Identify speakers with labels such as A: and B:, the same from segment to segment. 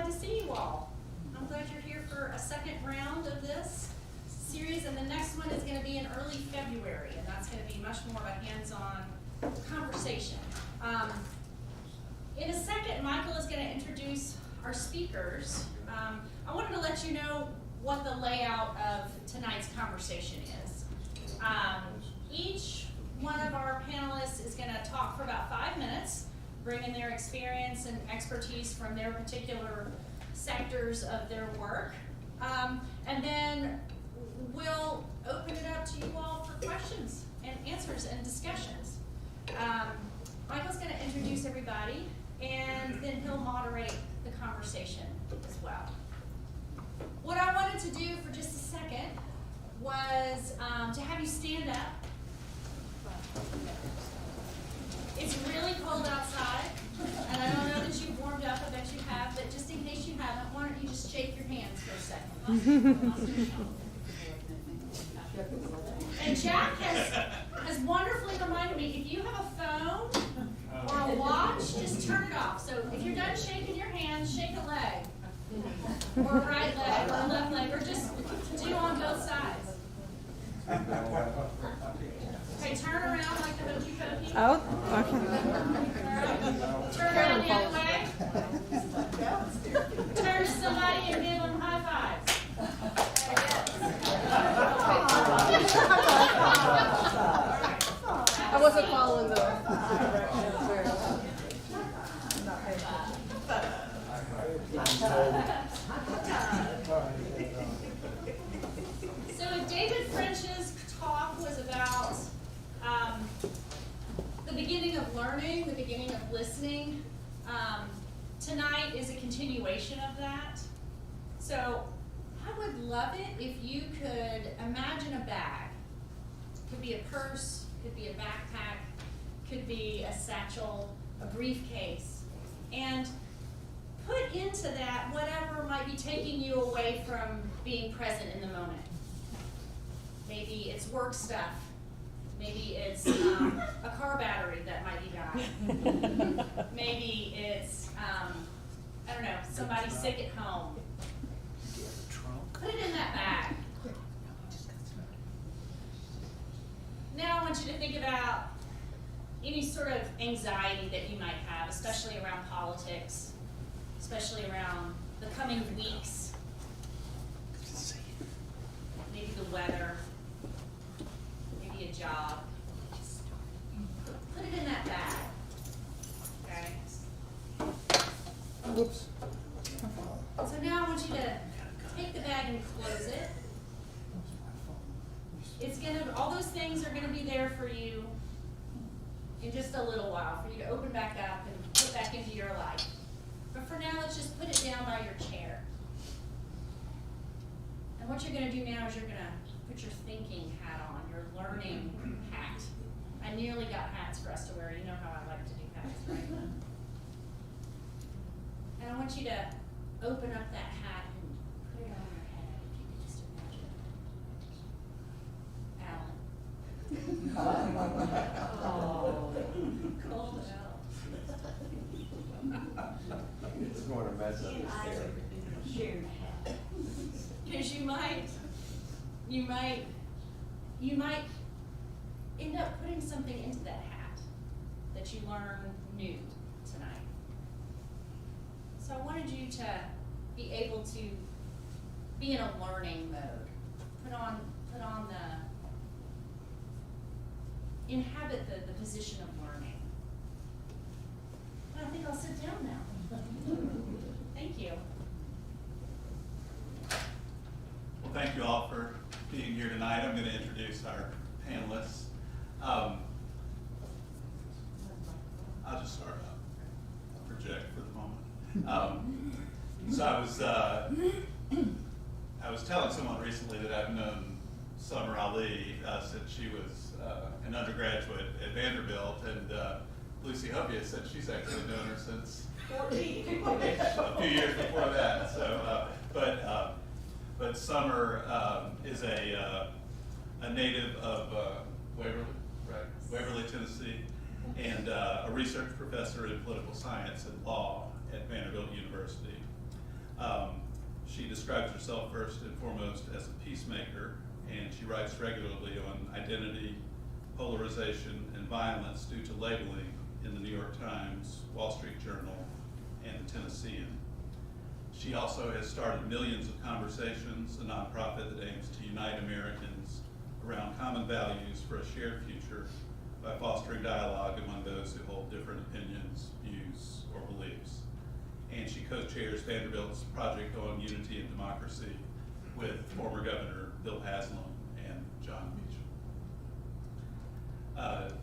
A: glad to see you all. I'm glad you're here for a second round of this series, and the next one is going to be in early February, and that's going to be much more of a hands-on conversation. In a second, Michael is going to introduce our speakers. I wanted to let you know what the layout of tonight's conversation is. Each one of our panelists is going to talk for about 5 minutes, bring in their experience and expertise from their particular sectors of their work. And then we'll open it up to you all for questions and answers and discussions. Michael's going to introduce everybody, and then he'll moderate the conversation as well. What I wanted to do for just a second was to have you stand up. It's really cold outside, and I don't know that you've warmed up. I bet you have, but just in case you haven't, why don't you just shake your hands for a second? And Jack has wonderfully reminded me, if you have a phone or a watch, just turn it off. So if you're done shaking your hands, shake a leg, or a right leg, or a left leg, or just do on both sides. Okay, turn around like the hokey pokey.
B: Oh, okay.
A: Turn around the other way. Turn to somebody and give them high fives.
B: I wasn't following the directions very
A: So David French's talk was about the beginning of learning, the beginning of listening. Tonight is a continuation of that. So I would love it if you could imagine a bag. Could be a purse, could be a backpack, could be a satchel, a briefcase, and put into that whatever might be taking you away from being present in the moment. Maybe it's work stuff. Maybe it's a car battery that might be dying. Maybe it's, I don't know, somebody sick at home. Put it in that bag. Now I want you to think about any sort of anxiety that you might have, especially around politics, especially around the coming weeks, maybe the weather, maybe a job. Put it in that bag, okay?
B: Whoops.
A: So now I want you to take the bag and close it. It's all those things are gonna be there for you in just a little while, for you to open back up and put back into your life. But for now, let's just put it down by your chair. And what you're gonna do now is you're gonna put your thinking hat on, your learning hat. I nearly got hats for us to wear. You know how I like to do hats, right? And I want you to open up that hat and put it on your head, if you could just imagine. Alan. Oh, cold out.
C: It's going to mess up his hair.
A: Because you might end up putting something into that hat that you learn new tonight. So I wanted you to be able to be in a learning mode. Put on inhabit the position of learning. And I think I'll sit down now. Thank you.
D: Well, thank you all for being here tonight. I'm going to introduce our panelists. I'll just start up. I'll project for the moment. So I was telling someone recently that I've known Samar Ali since she was an undergraduate at Vanderbilt, and Lucy Hovia said she's actually known her since 14. A few years before that. So, but Samar is a native of Waverly, Tennessee, and a research professor in political science and law at Vanderbilt University. describes herself first and foremost as a peacemaker, and she writes regularly on identity, polarization, and violence due to labeling in the New York Times, Wall Street Journal, and the Tennessean. She also has started Millions of Conversations, a nonprofit that aims to unite Americans around common values for a shared future by fostering dialogue among those who hold different opinions, views, or beliefs. And she co-chairs Vanderbilt's Project on Unity and Democracy with former Governor Bill Haslam and John Meacham.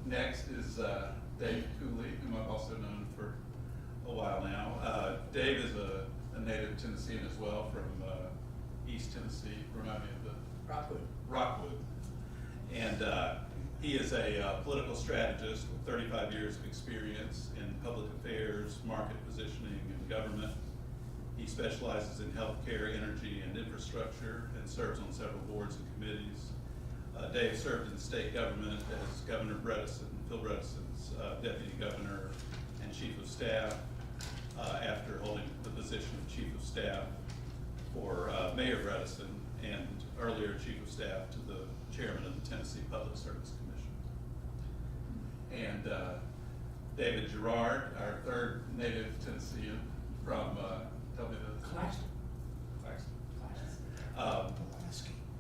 D: Next is Dave Cooley, whom I've also known for a while now. Dave is a native Tennessean as well, from East Tennessee. Remind me of the Rockwood. And he is a political strategist with 35 years of experience in public affairs, market positioning, and government. He specializes in healthcare, energy, and infrastructure, and serves on several boards and committees. Dave served in the state government as Governor Phil Bredesen's deputy governor and chief of staff, after holding the position of chief of staff for Mayor Bredesen, and earlier chief of staff to the chairman of the Tennessee Public Service Commission. And David Jarrard, our third native Tennessean from, tell me the Claxton.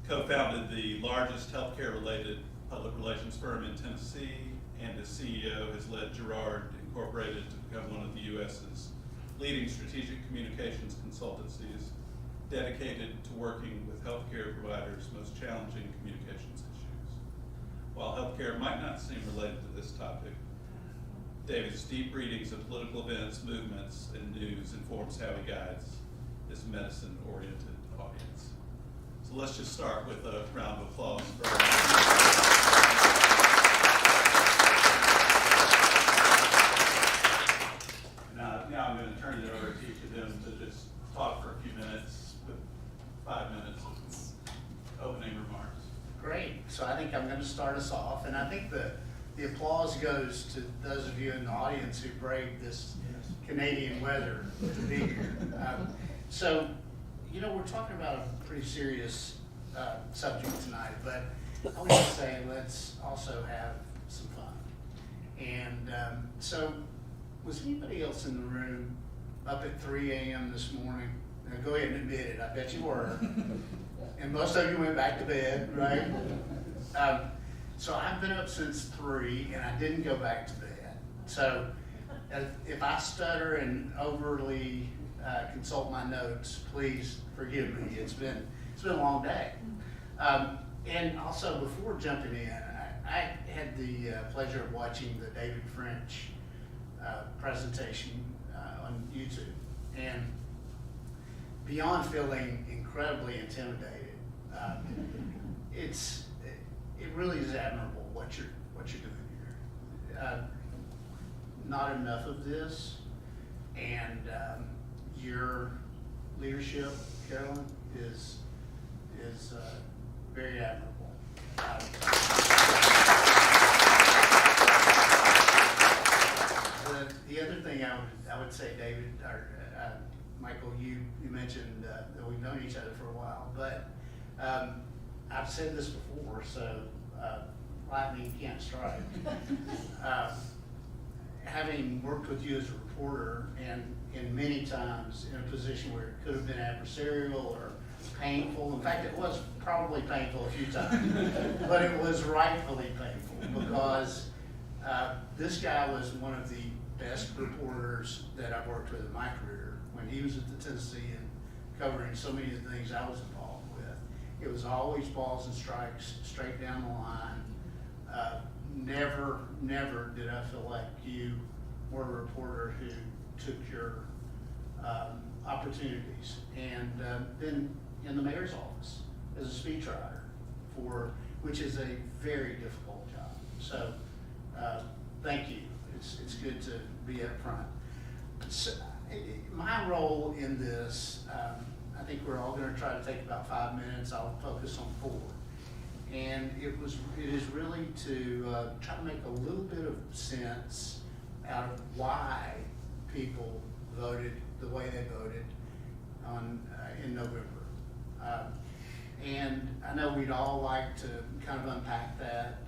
D: Co-founded the largest healthcare-related public relations firm in Tennessee, and as CEO has led Jarrard Incorporated to become one of the U.S.'s leading strategic communications consultancies dedicated to working with healthcare providers' most challenging communications issues. While healthcare might not seem related to this topic, David's deep readings of political events, movements, and news informs how he guides this medicine-oriented audience. So let's just start with a round of applause for Now I'm going to turn it over to each of them to just talk for a few minutes with 5 minutes of opening remarks.
E: Great. So I think I'm going to start us off, and I think the applause goes to those of you in the audience who braved this Canadian weather to be here. So, you know, we're talking about a pretty serious subject tonight, but I want to say let's also have some fun. And so, was anybody else in the room up at 3 a.m. this morning? Now, go ahead and admit it. I bet you were. And most of you went back to bed, right? So I've been up since 3, and I didn't go back to bed. So if I stutter and overly consult my notes, please forgive me. It's been a long day. And also, before jumping in, I had the pleasure of watching the David French presentation on YouTube, and beyond feeling incredibly intimidated, it really is admirable what you're doing here. Not enough of this, and your leadership, Carolyn, is very admirable. The other thing I would say, David, or Michael, you mentioned that we've known each other for a while, but I've said this before, so lightning can't strike. Having worked with you as a reporter, and many times in a position where it could have been adversarial or painful. In fact, it was probably painful a few times, but it was rightfully painful because this guy was one of the best reporters that I've worked with in my career. When he was at the Tennessean, covering so many of the things I was involved with, it was always balls and strikes, straight down the line. Never did I feel like you were a reporter who took your opportunities. And then in the mayor's office as a speechwriter, which is a very difficult job. So thank you. It's good to be up front. So, my role in this, I think we're all going to try to take about 5 minutes. I'll focus on 4. And it is really to try to make a little bit of sense out of why people voted the way they voted in November. we'd all like to kind of unpack that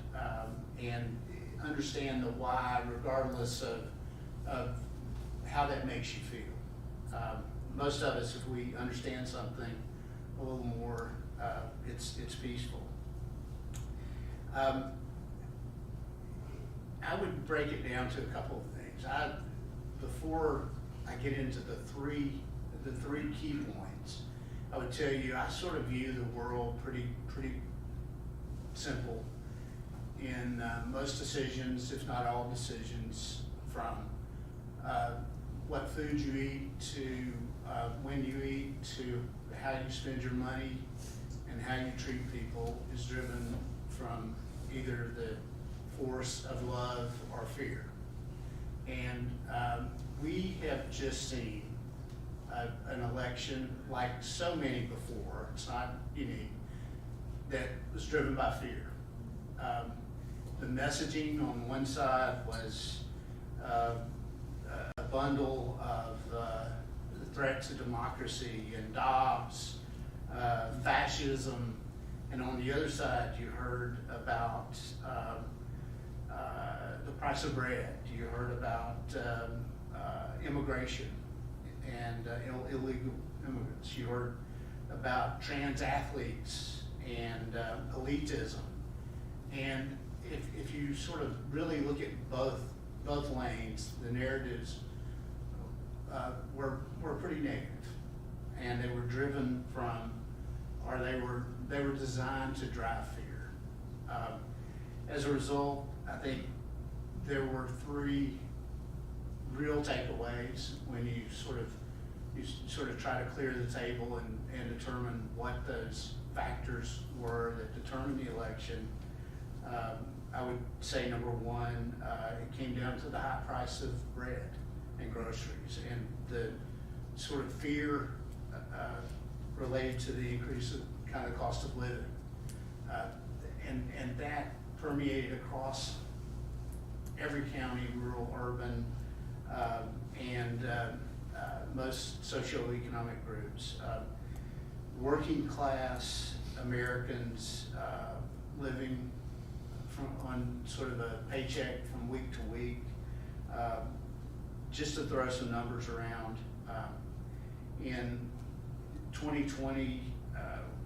E: and understand the why, regardless of how that makes you feel. Most of us, if we understand something a little more, it's peaceful. I would break it down to a couple of things. Before I get into the three key points, I would tell you I sort of view the world pretty simple in most decisions, if not all decisions, from what food you eat to when you eat to how you spend your money and how you treat people is driven from either the force of love or fear. And we have just seen an election like so many before, it's not unique, that was driven by fear. The messaging on one side was a bundle of the threat to democracy and Dobbs, fascism, and on the other side you heard about the price of bread, you heard about immigration and illegal immigrants, you heard about trans athletes and elitism. And if you sort of really look at both lanes, the narratives were pretty negative, and they were driven from, or they were designed to drive fear. As a result, I think there were three real takeaways when you sort of try to clear the table and determine what those factors were that determined the election. I would say number one, it came down to the high price of bread and groceries and the sort of fear related to the increase of kind of cost of living. And that permeated across every county, rural, urban, and most socioeconomic groups. Working class Americans living on sort of a paycheck from week to week. Just to throw some numbers around, in 2020,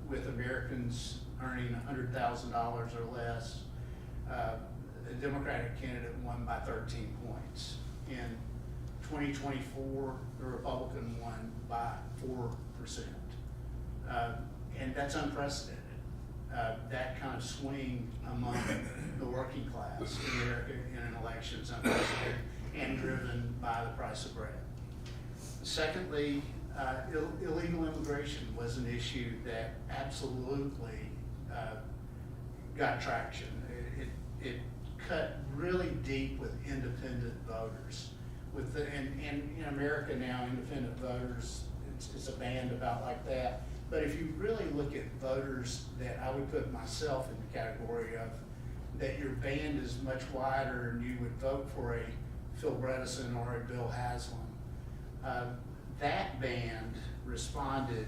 E: with Americans earning $100,000 or less, a Democratic candidate won by 13 points. In 2024, the Republican won by 4%. And that's unprecedented. That kind of swing among the working class in America in an election is unprecedented and driven by the price of bread. Secondly, illegal immigration was an issue that absolutely got traction. It cut really deep with independent voters. And in America now, independent voters, it's a band about like that. But if you really look at voters that I would put myself in the category of, that your band is much wider and you would vote for a Phil Bredesen or a Bill Haslam, that band responded,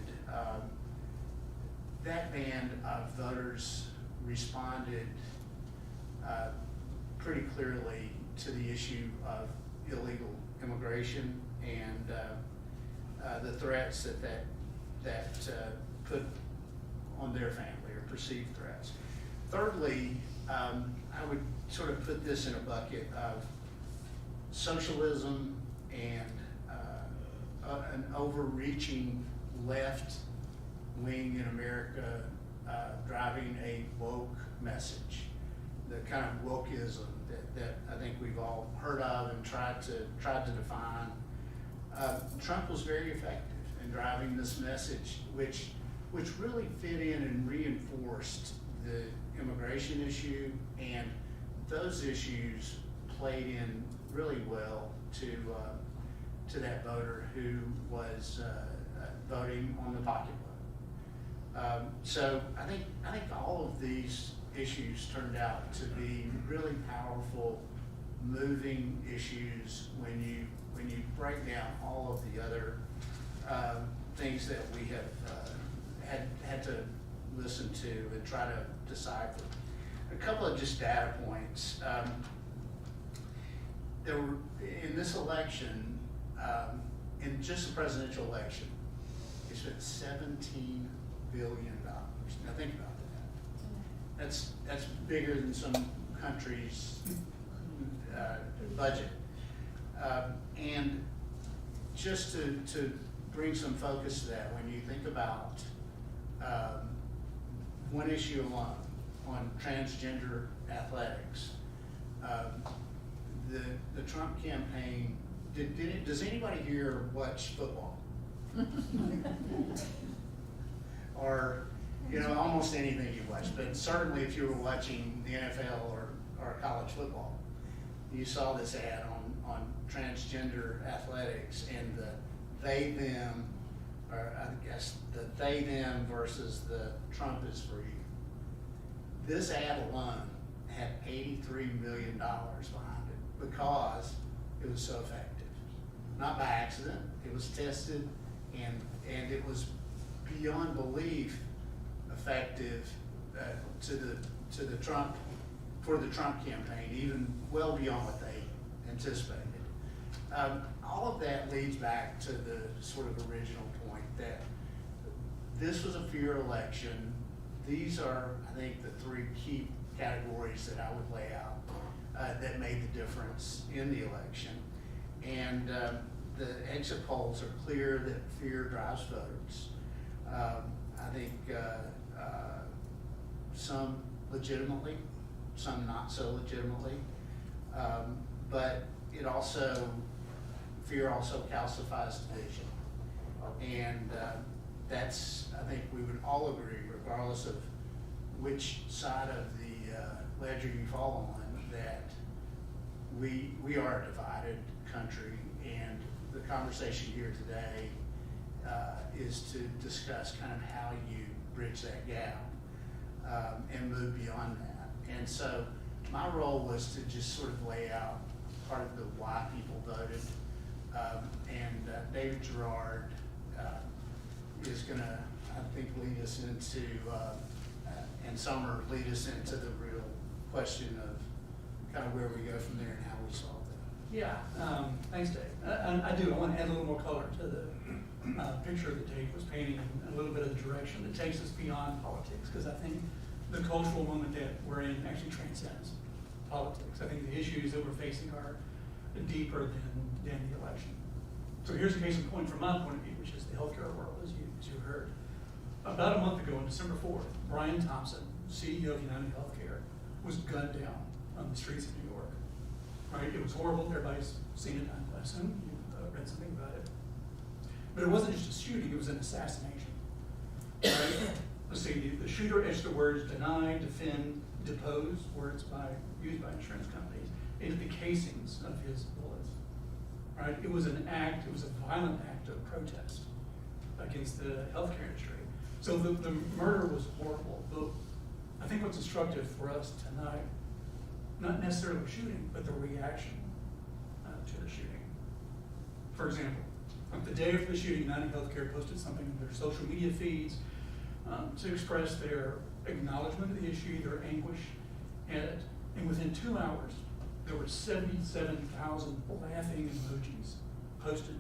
E: that band of voters responded pretty clearly to the issue of illegal immigration and the threats that put on their family or perceived threats. Thirdly, I would sort of put this in a bucket of socialism and an overreaching left wing in America driving a woke message, the kind of wokeism that I think we've all heard of and tried to define. Trump was very effective in driving this message, which really fit in and reinforced the immigration issue, and those issues played in really well to that voter who was voting on the pocketbook. So I think all of these issues turned out to be really powerful, moving issues when you break down all of the other things that we have had to listen to and try to decipher. A couple of just data points. There were, in this election, in just the presidential election, they spent $17 billion. Now think about that. That's bigger than some countries' budget. And just to bring some focus to that, when you think about one issue alone on transgender athletics, the Trump campaign, does anybody here watch football? Or, almost anything you watch, but certainly if you were watching the NFL or college football, you saw this ad on transgender athletics and the they, them, or I guess the they, them versus the Trump is for you. This ad alone had $83 million behind it because it was so effective. Not by accident, it was tested and it was beyond belief effective to the Trump, for the Trump campaign, even well beyond what they anticipated. All of that leads back to the sort of original point that this was a fair election. These are, I think, the three key categories that I would lay out that made the difference in the election. And the exit polls are clear that fear drives votes. I think some legitimately, some not so legitimately, but it also, fear also calcifies division. And that's, I think we would all agree, regardless of which side of the ledger you fall on, that we are a divided country, and the conversation here today is to discuss kind of how you bridge that gap and move beyond that. And so my role was to just sort of lay out part of the why people voted. And David Jarrard is going to, I think, lead us into, and Samar lead us into the real question of kind of where we go from there and how we solve that.
F: Yeah, thanks, Dave. I do. I want to add a little more color to the picture that Dave was painting, and a little bit of the direction that takes us beyond politics, because I think the cultural moment that we're in actually transcends politics. I think the issues that we're facing are deeper than the election. So here's a case in point from my point of view, which is the healthcare world, as you heard. About a month ago, on December 4th, Brian Thompson, CEO of United Healthcare, was gunned down on the streets of New York. Right? It was horrible. Everybody's seen it, I assume. You've read something about it. But it wasn't just a shooting, it was an assassination. Right? Let's see, the shooter etched the words deny, defend, depose, words used by insurance companies, into the casings of his bullets. Right? It was an act, it was a violent act of protest against the healthcare industry. So the murder was horrible. But I think what's instructive for us tonight, not necessarily the shooting, but the reaction to the shooting. For example, the day after the shooting, United Healthcare posted something in their social media feeds to express their acknowledgement of the issue, their anguish at it. And within 2 hours, there were 77,000 laughing emojis posted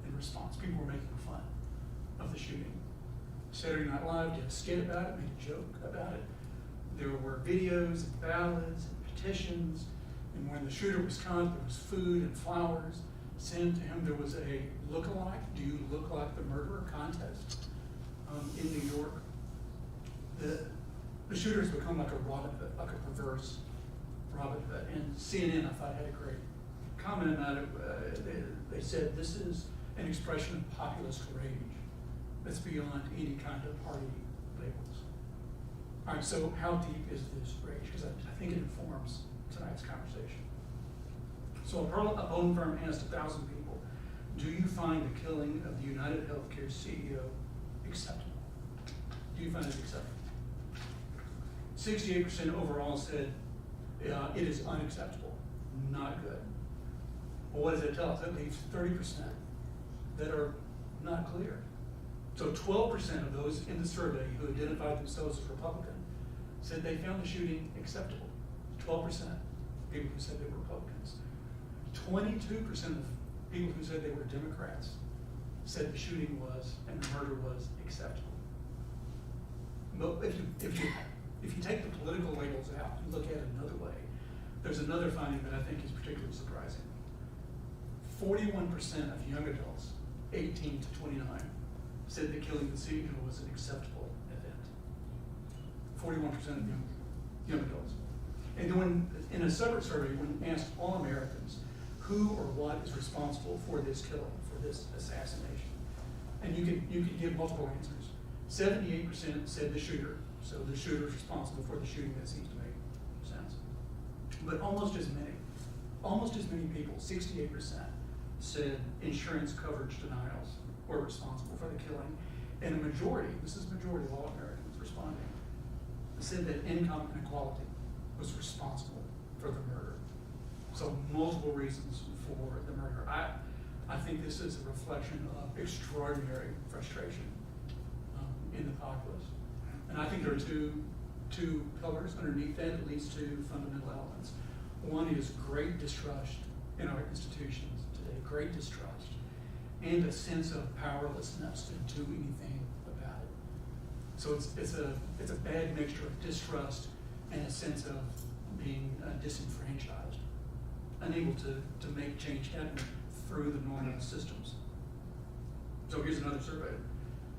F: in response. People were making fun of the shooting. Saturday Night Live did a skit about it, made a joke about it. There were videos and ballads and petitions, and when the shooter was caught, there was food and flowers sent to him. There was a look-alike, do you look like the murderer contest in New York. The shooter has become like a Robin Hood, like a perverse Robin Hood. And CNN, I thought, had a great comment about it. They said this is an expression of populist rage that's beyond any kind of party labels. All right, so how deep is this rage? Because I think it informs tonight's conversation. So a polling firm asked 1,000 people, do you find the killing of the United Healthcare CEO acceptable? Do you find it acceptable? 68% overall said it is unacceptable, not good. Well, what does it tell us? That leaves 30% that are not clear. So 12% of those in the survey who identified themselves as Republican said they found the shooting acceptable. 12% people who said they were Republicans. 22% of people who said they were Democrats said the shooting was and the murder was acceptable. But if you take the political labels out and look at it another way, there's another finding that I think is particularly surprising. 41% of young adults, 18 to 29, said that killing the CEO was an acceptable event. 41% of young adults. And then when, in a separate survey, when asked all Americans who or what is responsible for this killing, for this assassination, and you could give multiple answers. 78% said the shooter, so the shooter is responsible for the shooting. That seems to make sense. But almost as many people, 68%, said insurance coverage denials were responsible for the killing. And a majority, this is the majority of all Americans responding, said that income inequality was responsible for the murder. So multiple reasons for the murder. I think this is a reflection of extraordinary frustration in the populace. And I think there are two pillars underneath that leads to fundamental elements. One is great distrust in our institutions today, great distrust, and a sense of powerlessness to do anything about it. So it's a bad mixture of distrust and a sense of being disenfranchised, unable to make change happen through the normal systems. So here's another survey.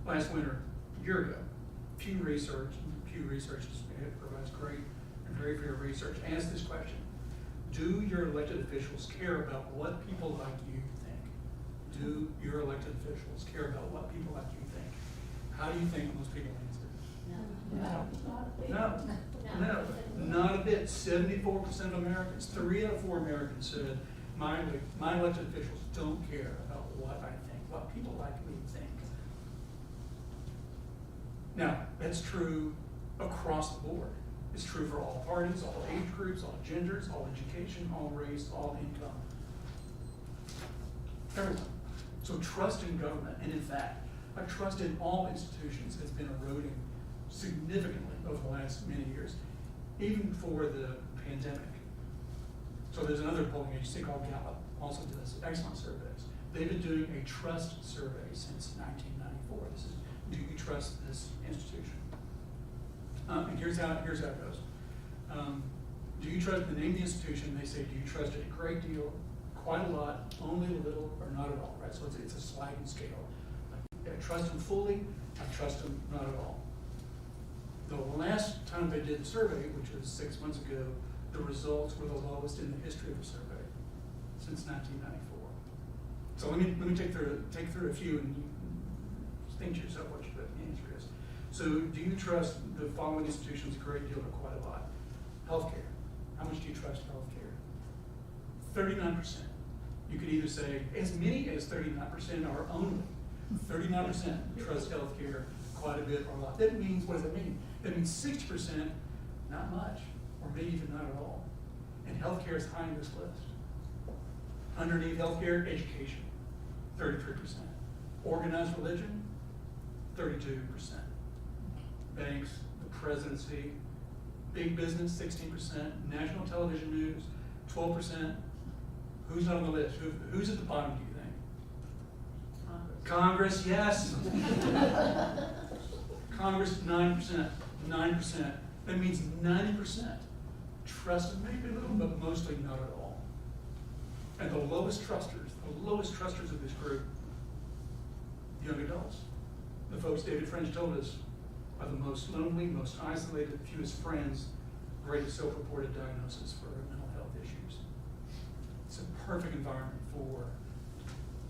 F: Last winter, a year ago, Pew Research provides great and very fair research, asked this question: do your elected officials care about what people like you think? Do your elected officials care about what people like you think? How do you think most people answer? No, not a bit. 74% of Americans, 3 out of 4 Americans said, my elected officials don't care about what I think, what people like me think. Now, that's true across the board. It's true for all parties, all age groups, all genders, all education, all race, all income. Everyone. So trust in government, and in fact, our trust in all institutions has been eroding significantly over the last many years, even before the pandemic. So there's another polling agency called Gallup, also does excellent surveys. They've been doing a trust survey since 1994. This is, do you trust this institution? And here's how it goes. Do you trust the name of the institution? They say, do you trust it a great deal, quite a lot, only a little, or not at all, right? So it's a sliding scale. I trust them fully, I trust them not at all. The last time they did the survey, which was 6 months ago, the results were the lowest in the history of the survey since 1994. So let me take through a few, and you can think to yourself what the answer is. So do you trust the following institutions a great deal or quite a lot? Healthcare. How much do you trust healthcare? 39%. You could either say as many as 39% or only 39% trust healthcare quite a bit or a lot. That means, what does that mean? That means 60%, not much, or maybe even not at all. And healthcare is high on this list. Underneath healthcare, education, 33%. Organized religion, 32%. Banks, the presidency, big business, 16%. National television news, 12%. Who's not on the list? Who's at the bottom, do you think? Congress, yes. Congress, 9%. 9%. That means 90% trust, maybe a little, but mostly not at all. And the lowest trusters of this group, young adults. The folks David French told us are the most lonely, most isolated, fewest friends, greatest self-reported diagnosis for mental health issues. It's a perfect environment for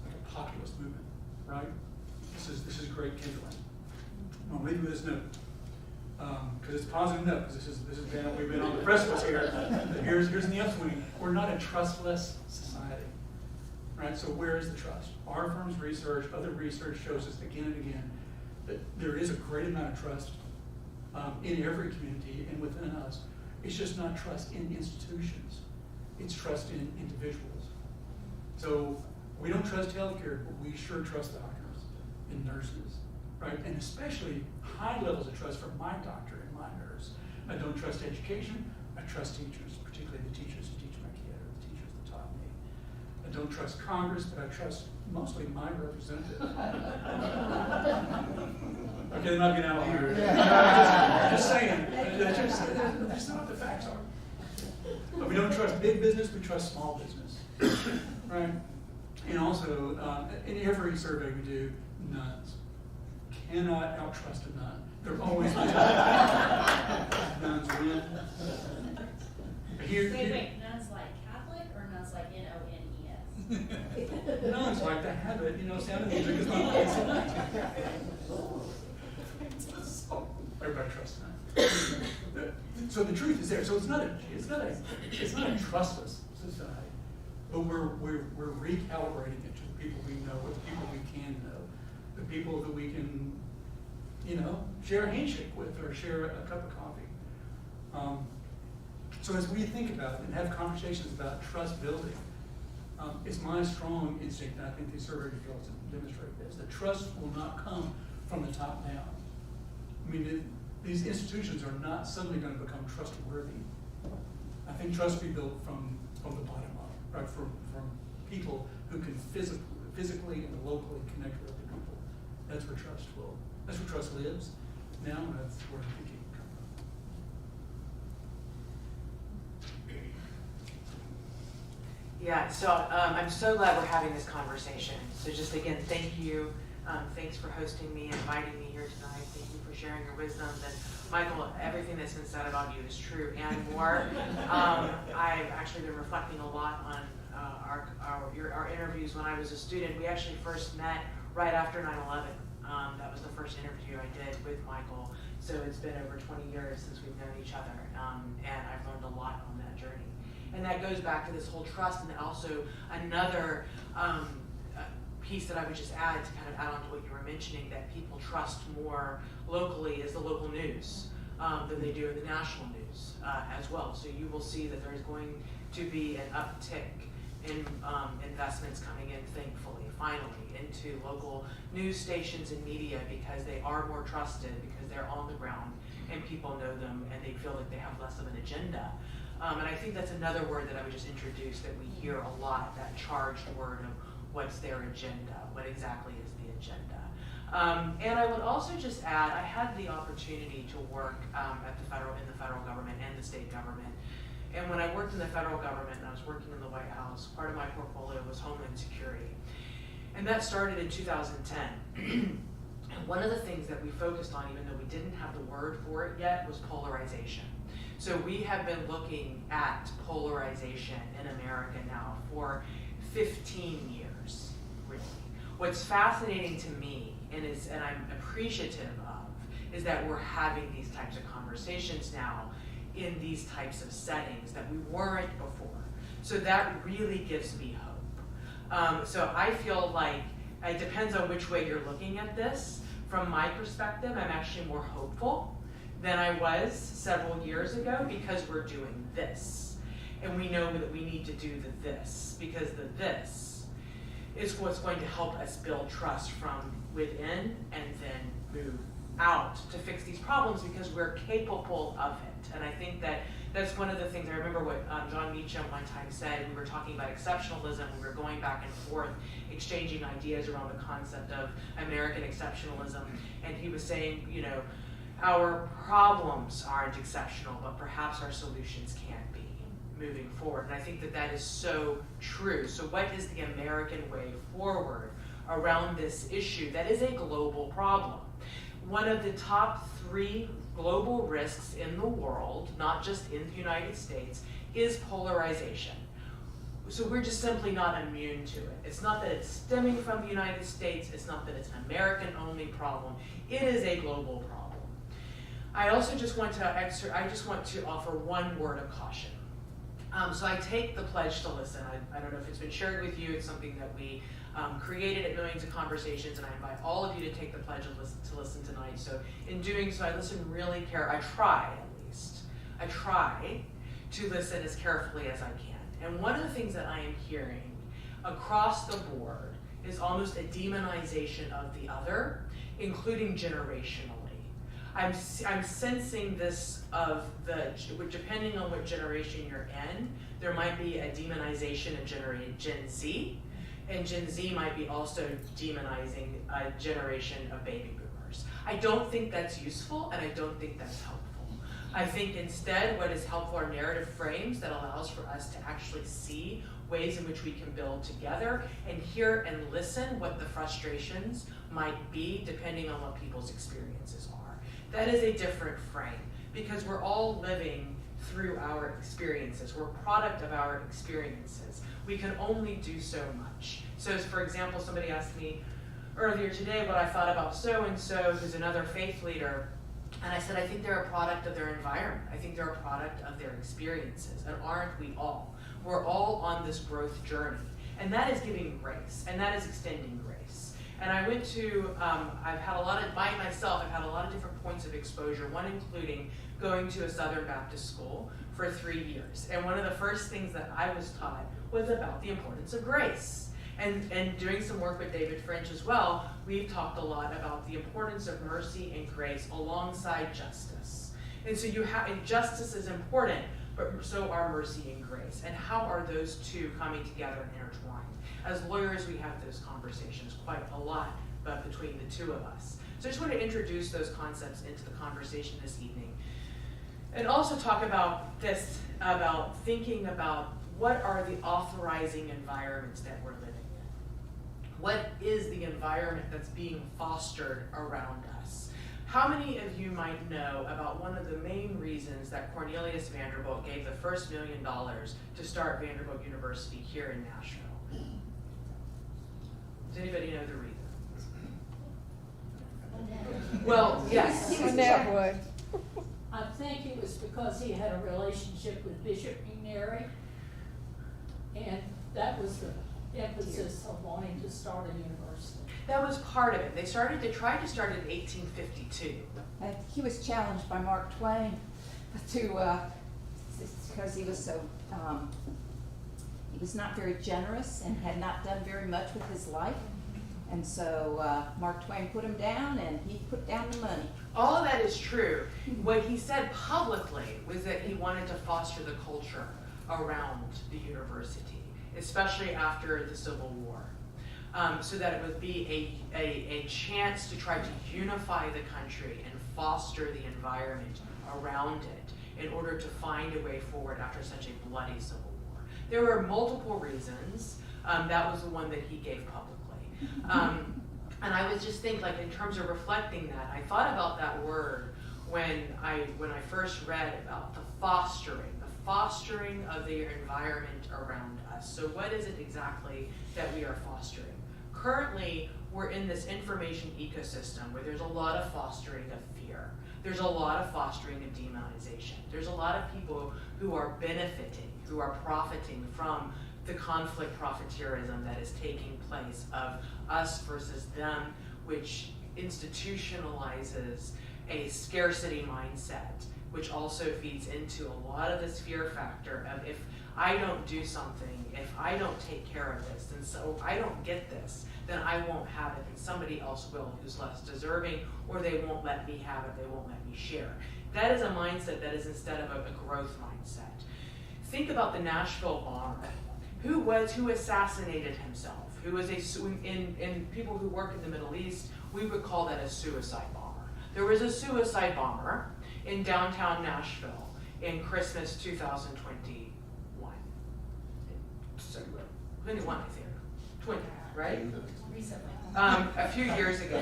F: like a populist movement, right? This is great kindling. I'll leave you with this note, because it's a positive note, because we've been on the precipice here. Here's in the upswing. We're not a trustless society, right? So where is the trust? Our firm's research, other research shows us again and again that there is a great amount of trust in every community and within us. It's just not trust in institutions. It's trust in individuals. So we don't trust healthcare, but we sure trust doctors and nurses right? And especially high levels of trust from my doctor and my nurse. I don't trust education, I trust teachers, particularly the teachers who teach my kid or the teachers that taught me. I don't trust Congress, but I trust mostly my representatives. Okay, they're not getting out here. Just saying. That's not what the facts are. But we don't trust big business, we trust small business. Right? And also, in every survey we do, nuns. Cannot outtrust a nun. They're always nuns win.
A: Wait, nuns like Catholic or nuns like N-O-N-E-S?
F: Nuns like to have it, sound of music is not everybody trusts nuns. So the truth is there. So it's not a trustless society, but we're recalibrating it to the people we know, or the people we can know, the people that we can, share a handshake with or share a cup of coffee. So as we think about it and have conversations about trust building, it's my strong instinct, and I think these survey results demonstrate this, that trust will not come from the top down. I mean, these institutions are not suddenly going to become trustworthy. I think trust will be built from the bottom up, right? From people who can physically and locally connect with other people. That's where trust lives now, and that's where I think it can come from.
G: Yeah, so I'm so glad we're having this conversation. So just again, thank you. Thanks for hosting me and inviting me here tonight. Thank you for sharing your wisdom. And Michael, everything that's been said about you is true and more. I've actually been reflecting a lot on our interviews when I was a student. We actually first met right after 9/11. That was the first interview I did with Michael. So it's been over 20 years since we've known each other. And I've learned a lot on that journey. And that goes back to this whole trust, and also another piece that I would just add to kind of add on to what you were mentioning, that people trust more locally is the local news than they do in the national news as well. So you will see that there's going to be an uptick in investments coming in, thankfully, finally, into local news stations and media, because they are more trusted, because they're on the ground and people know them and they feel like they have less of an agenda. And I think that's another word that I would just introduce that we hear a lot, that charged word of what's their agenda, what exactly is the agenda. And I would also just add, I had the opportunity to work in the federal government and the state government. And when I worked in the federal government and I was working in the White House, part of my portfolio was Homeland Security. And that started in 2010. And one of the things that we focused on, even though we didn't have the word for it yet, was polarization. So we have been looking at polarization in America now for 15 years, really. What's fascinating to me, and I'm appreciative of, is that we're having these types of conversations now in these types of settings that we weren't before. So that really gives me hope. So I feel like it depends on which way you're looking at this. From my perspective, I'm actually more hopeful than I was several years ago, because we're doing this. And we know that we need to do the this, because the this is what's going to help us build trust from within and then move out to fix these problems, because we're capable of it. And I think that that's one of the things. I remember what John Meacham one time said. We were talking about exceptionalism. We were going back and forth, exchanging ideas around the concept of American exceptionalism. And he was saying, our problems aren't exceptional, but perhaps our solutions can be moving forward. And I think that that is so true. So what is the American way forward around this issue that is a global problem? One of the top 3 global risks in the world, not just in the United States, is polarization. So we're just simply not immune to it. It's not that it's stemming from the United States. It's not that it's an American-only problem. It is a global problem. I also just want to offer one word of caution. So I take the pledge to listen. I don't know if it's been shared with you. It's something that we created at Millions of Conversations, and I invite all of you to take the pledge to listen tonight. So in doing so, I listen really carefully. I try to listen as carefully as I can. And one of the things that I am hearing across the board is almost a demonization of the other including generationally. I'm sensing this of depending on what generation you're in, there might be a demonization of Gen Z, and Gen Z might be also demonizing a generation of baby boomers. I don't think that's useful, and I don't think that's helpful. I think instead what is helpful are narrative frames that allows for us to actually see ways in which we can build together and hear and listen what the frustrations might be depending on what people's experiences are. That is a different frame because we're all living through our experiences. We're a product of our experiences. We can only do so much. So as for example, somebody asked me earlier today what I thought about so-and-so who's another faith leader. And I said, I think they're a product of their environment. I think they're a product of their experiences. And aren't we all? We're all on this growth journey. And that is giving grace. And that is extending grace. And I went to, I've had a lot of different points of exposure, one including going to a Southern Baptist school for 3 years. And one of the first things that I was taught was about the importance of grace. And doing some work with David French as well, we've talked a lot about the importance of mercy and grace alongside justice. And so and justice is important, but so are mercy and grace. And how are those two coming together and intertwined? As lawyers, we have those conversations quite a lot, but between the two of us. So I just want to introduce those concepts into the conversation this evening. And also talk about this, about thinking about what are the authorizing environments that we're living in. What is the environment that's being fostered around us? How many of you might know about one of the main reasons that Cornelius Vanderbilt gave the first $1 million to start Vanderbilt University here in Nashville? Does anybody know the reason? Well, yes.
B: On that one.
H: I think it was because he had a relationship with Bishop McNary, and that was the emphasis of wanting to start a university.
G: That was part of it. They tried to start in 1852.
I: He was challenged by Mark Twain because he was so, he was not very generous and had not done very much with his life. And so Mark Twain put him down and he put down the money.
G: All of that is true. What he said publicly was that he wanted to foster the culture around the university, especially after the Civil War, so that it would be a chance to try to unify the country and foster the environment around it in order to find a way forward after such a bloody Civil War. There were multiple reasons. That was the one that he gave publicly. And I was just thinking, like, in terms of reflecting that, I thought about that word when I first read about the fostering of the environment around us. So what is it exactly that we are fostering? Currently, we're in this information ecosystem where there's a lot of fostering of fear. There's a lot of fostering of demonization. There's a lot of people who are benefiting, who are profiting from the conflict profiteerism that is taking place of us versus them, which institutionalizes a scarcity mindset, which also feeds into a lot of this fear factor of if I don't do something, if I don't take care of this, and so if I don't get this, then I won't have it, and somebody else will who's less deserving, or they won't let me have it, they won't let me share. That is a mindset that is instead of a growth mindset. Think about the Nashville bomber. Who assassinated himself? Who was in people who work in the Middle East, we would call that a suicide bomber. There was a suicide bomber in downtown Nashville in Christmas 2021. 21, I think. 20, right?
A: Recently.
G: A few years ago.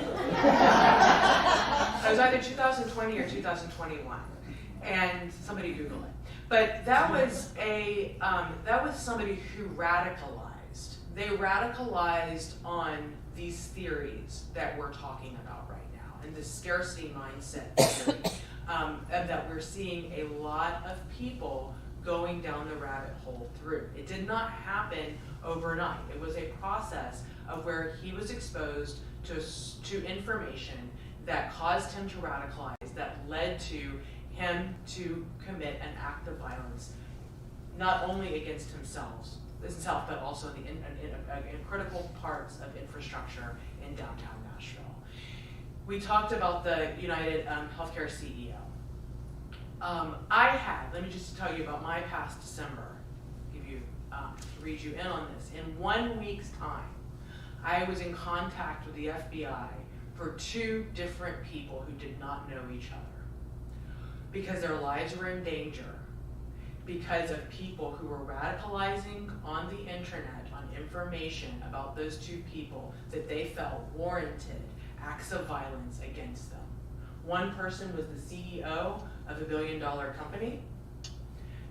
G: It was either 2020 or 2021. And somebody Google it. But that was somebody who radicalized. They radicalized on these theories that we're talking about right now, and the scarcity mindset theory, and that we're seeing a lot of people going down the rabbit hole through. It did not happen overnight. It was a process of where he was exposed to information that caused him to radicalize, that led to him to commit an act of violence, not only against himself, but also in critical parts of infrastructure in downtown Nashville. we talked about the United Healthcare CEO. Let me just tell you about my past December, to read you in on this. In 1 week's time, I was in contact with the FBI for 2 different people who did not know each other because their lives were in danger, because of people who were radicalizing on the internet on information about those 2 people that they felt warranted acts of violence against them. One person was the CEO of a $1 billion company,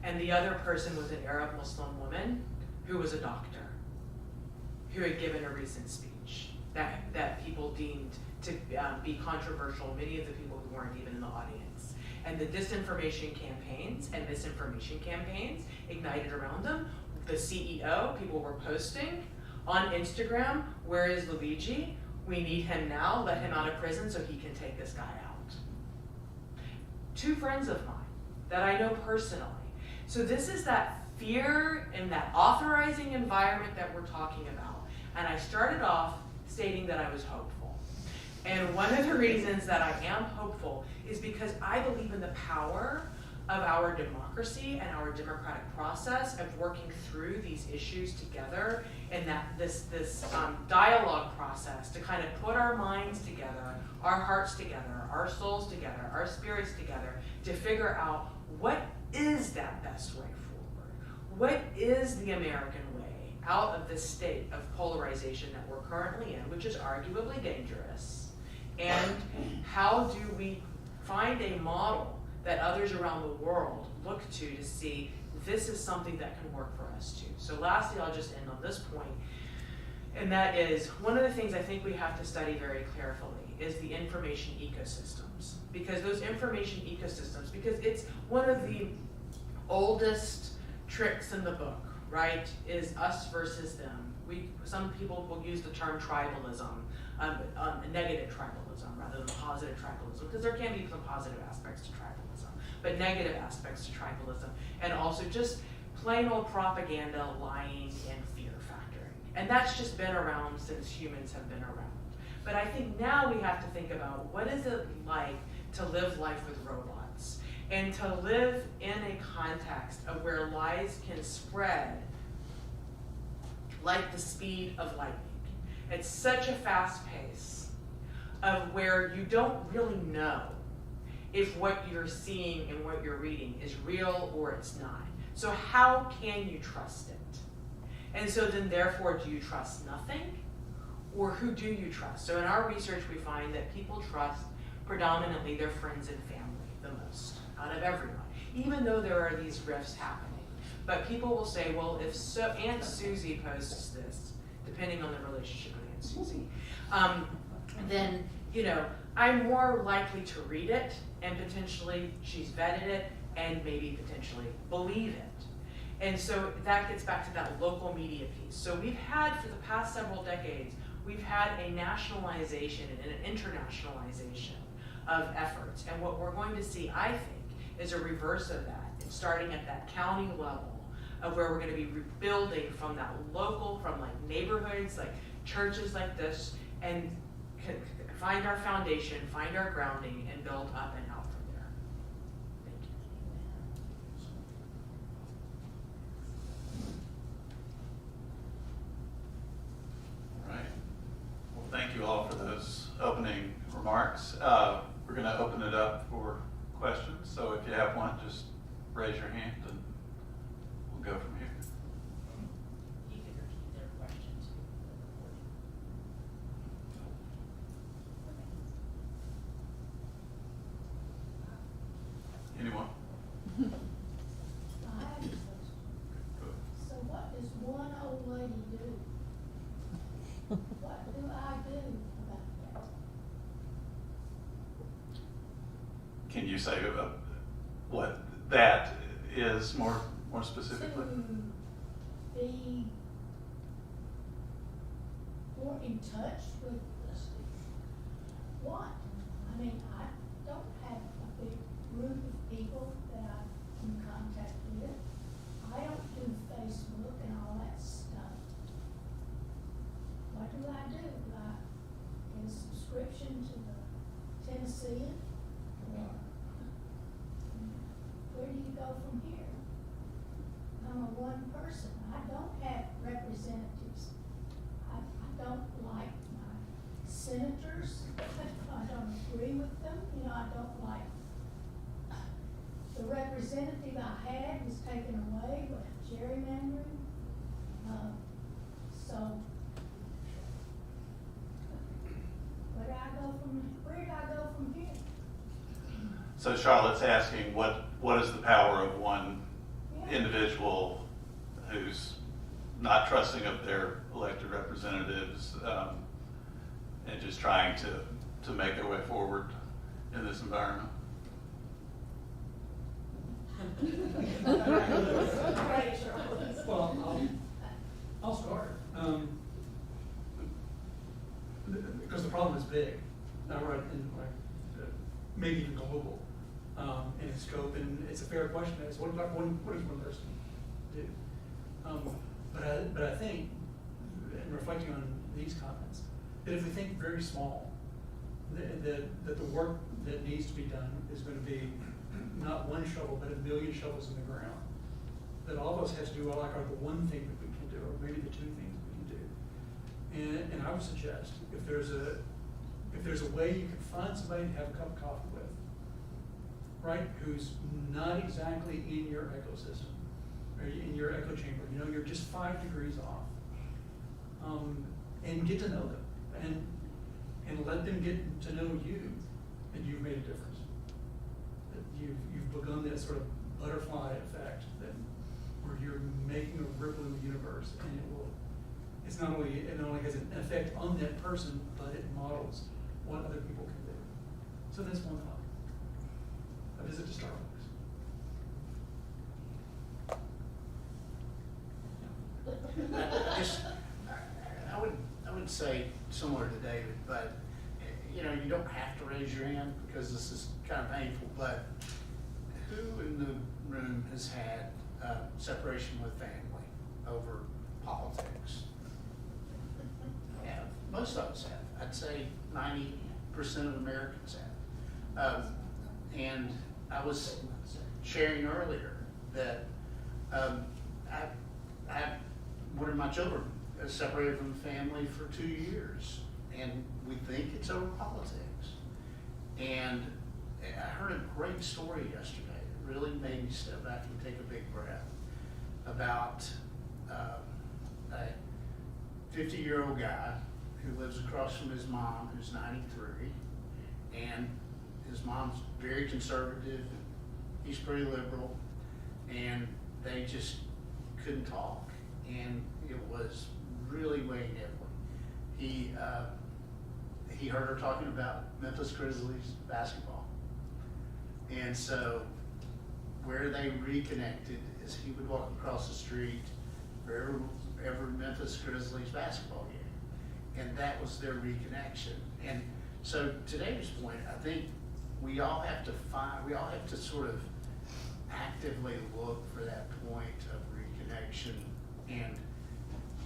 G: and the other person was an Arab Muslim woman who was a doctor, who had given a recent speech that people deemed to be controversial, many of the people who weren't even in the audience. And the disinformation campaigns and misinformation campaigns ignited around them. The CEO, people were posting on Instagram, "Where is Luigi? We need him now, let him out of prison so he can take this guy out." 2 friends of mine that I know personally. So this is that fear and that authorizing environment that we're talking about. And I started off stating that I was hopeful. And one of the reasons that I am hopeful is because I believe in the power of our democracy and our democratic process of working through these issues together, and that this dialogue process to kind of put our minds together, our hearts together, our souls together, our spirits together, to figure out what is that best way forward. What is the American way out of this state of polarization that we're currently in, which is arguably dangerous? And how do we find a model that others around the world look to see this is something that can work for us too? So lastly, I'll just end on this point, and that is one of the things I think we have to study very carefully is the information ecosystems. Because those information ecosystems, because it's one of the oldest tricks in the book, right, is us versus them. Some people will use the term tribalism, negative tribalism rather than positive tribalism, because there can be some positive aspects to tribalism, but negative aspects to tribalism, and also just plain old propaganda, lying, and fear factoring. And that's just been around since humans have been around. But I think now we have to think about what is it like to live life with robots, and to live in a context of where lies can spread like the speed of lightning. It's such a fast pace of where you don't really know if what you're seeing and what you're reading is real or it's not. So how can you trust it? And so then therefore, do you trust nothing? Or who do you trust? So in our research, we find that people trust predominantly their friends and family the most out of everyone, even though there are these rifts happening. But people will say, well, if Aunt Susie posts this, depending on the relationship with Aunt Susie, then, I'm more likely to read it, and potentially she's vetted it, and maybe potentially believe it. And so that gets back to that local media piece. So we've had, for the past several decades, we've had a nationalization and an internationalization of efforts. And what we're going to see, I think, is a reverse of that. It's starting at that county level of where we're going to be rebuilding from that local, from like neighborhoods, like churches like this, and find our foundation, find our grounding, and build up and out from there. Thank you.
D: All right. Well, thank you all for those opening remarks. We're going to open it up for questions. So if you have one, just raise your hand and we'll go from here.
A: You can repeat their questions.
D: Anyone?
H: I have a question. So what does one old lady do? What do I do about that?
D: Can you say what that is more specifically?
H: To be more in touch with us. What? I mean, I don't have a big group of people that I'm in contact with. I don't do Facebook and all that stuff. What do? I get a subscription to the see it? Or where do you go from here? I'm a one person. I don't have representatives. I don't like my senators. I don't agree with them. You know, I don't like, the representative I had was taken away with gerrymandering. So, where do I go from here?
D: So Charlotte's asking, what is the power of one
H: Yeah.
D: individual who's not trusting of their elected representatives, and just trying to make their way forward in this environment?
F: Well, I'll start. Because the problem is big, not right, and maybe even global in its scope, and it's a fair question. Is what does one person do? But I think, in reflecting on these comments, that if we think very small, that the work that needs to be done is going to be not one shovel, but 1 million shovels in the ground. That all of us have to do are the one thing that we can do, or maybe the two things we can do. And I would suggest if there's a way you can find somebody to have a cup of coffee with, right, who's not exactly in your ecosystem or in your echo chamber, you know, you're just 5 degrees off, and get to know them and let them get to know you, and you've made a difference. That you've begun that sort of butterfly effect where you're making a ripple in the universe, and it not only has an effect on that person, but it models what other people can do. So that's one thought. A visit to Starbucks.
E: I would say similar to David, but you know, you don't have to raise your hand because this is kind of painful, but who in the room has had separation with family over politics? Yeah, most of us have. I'd say 90% of Americans have. And I was sharing earlier that one of my children is separated from the family for 2 years, and we think it's over politics. And I heard a great story yesterday. It really made me step back and take a big breath about a 50-year-old guy who lives across from his mom, who's 93, and his mom's very conservative, he's pretty liberal, and they just couldn't talk, and it was really weighing heavily. He heard her talking about Memphis Grizzlies basketball, and so where they reconnected is he would walk across the street for every Memphis Grizzlies basketball game, and that was their reconnection. And so to David's point, I think we all have to sort of actively look for that point of reconnection. And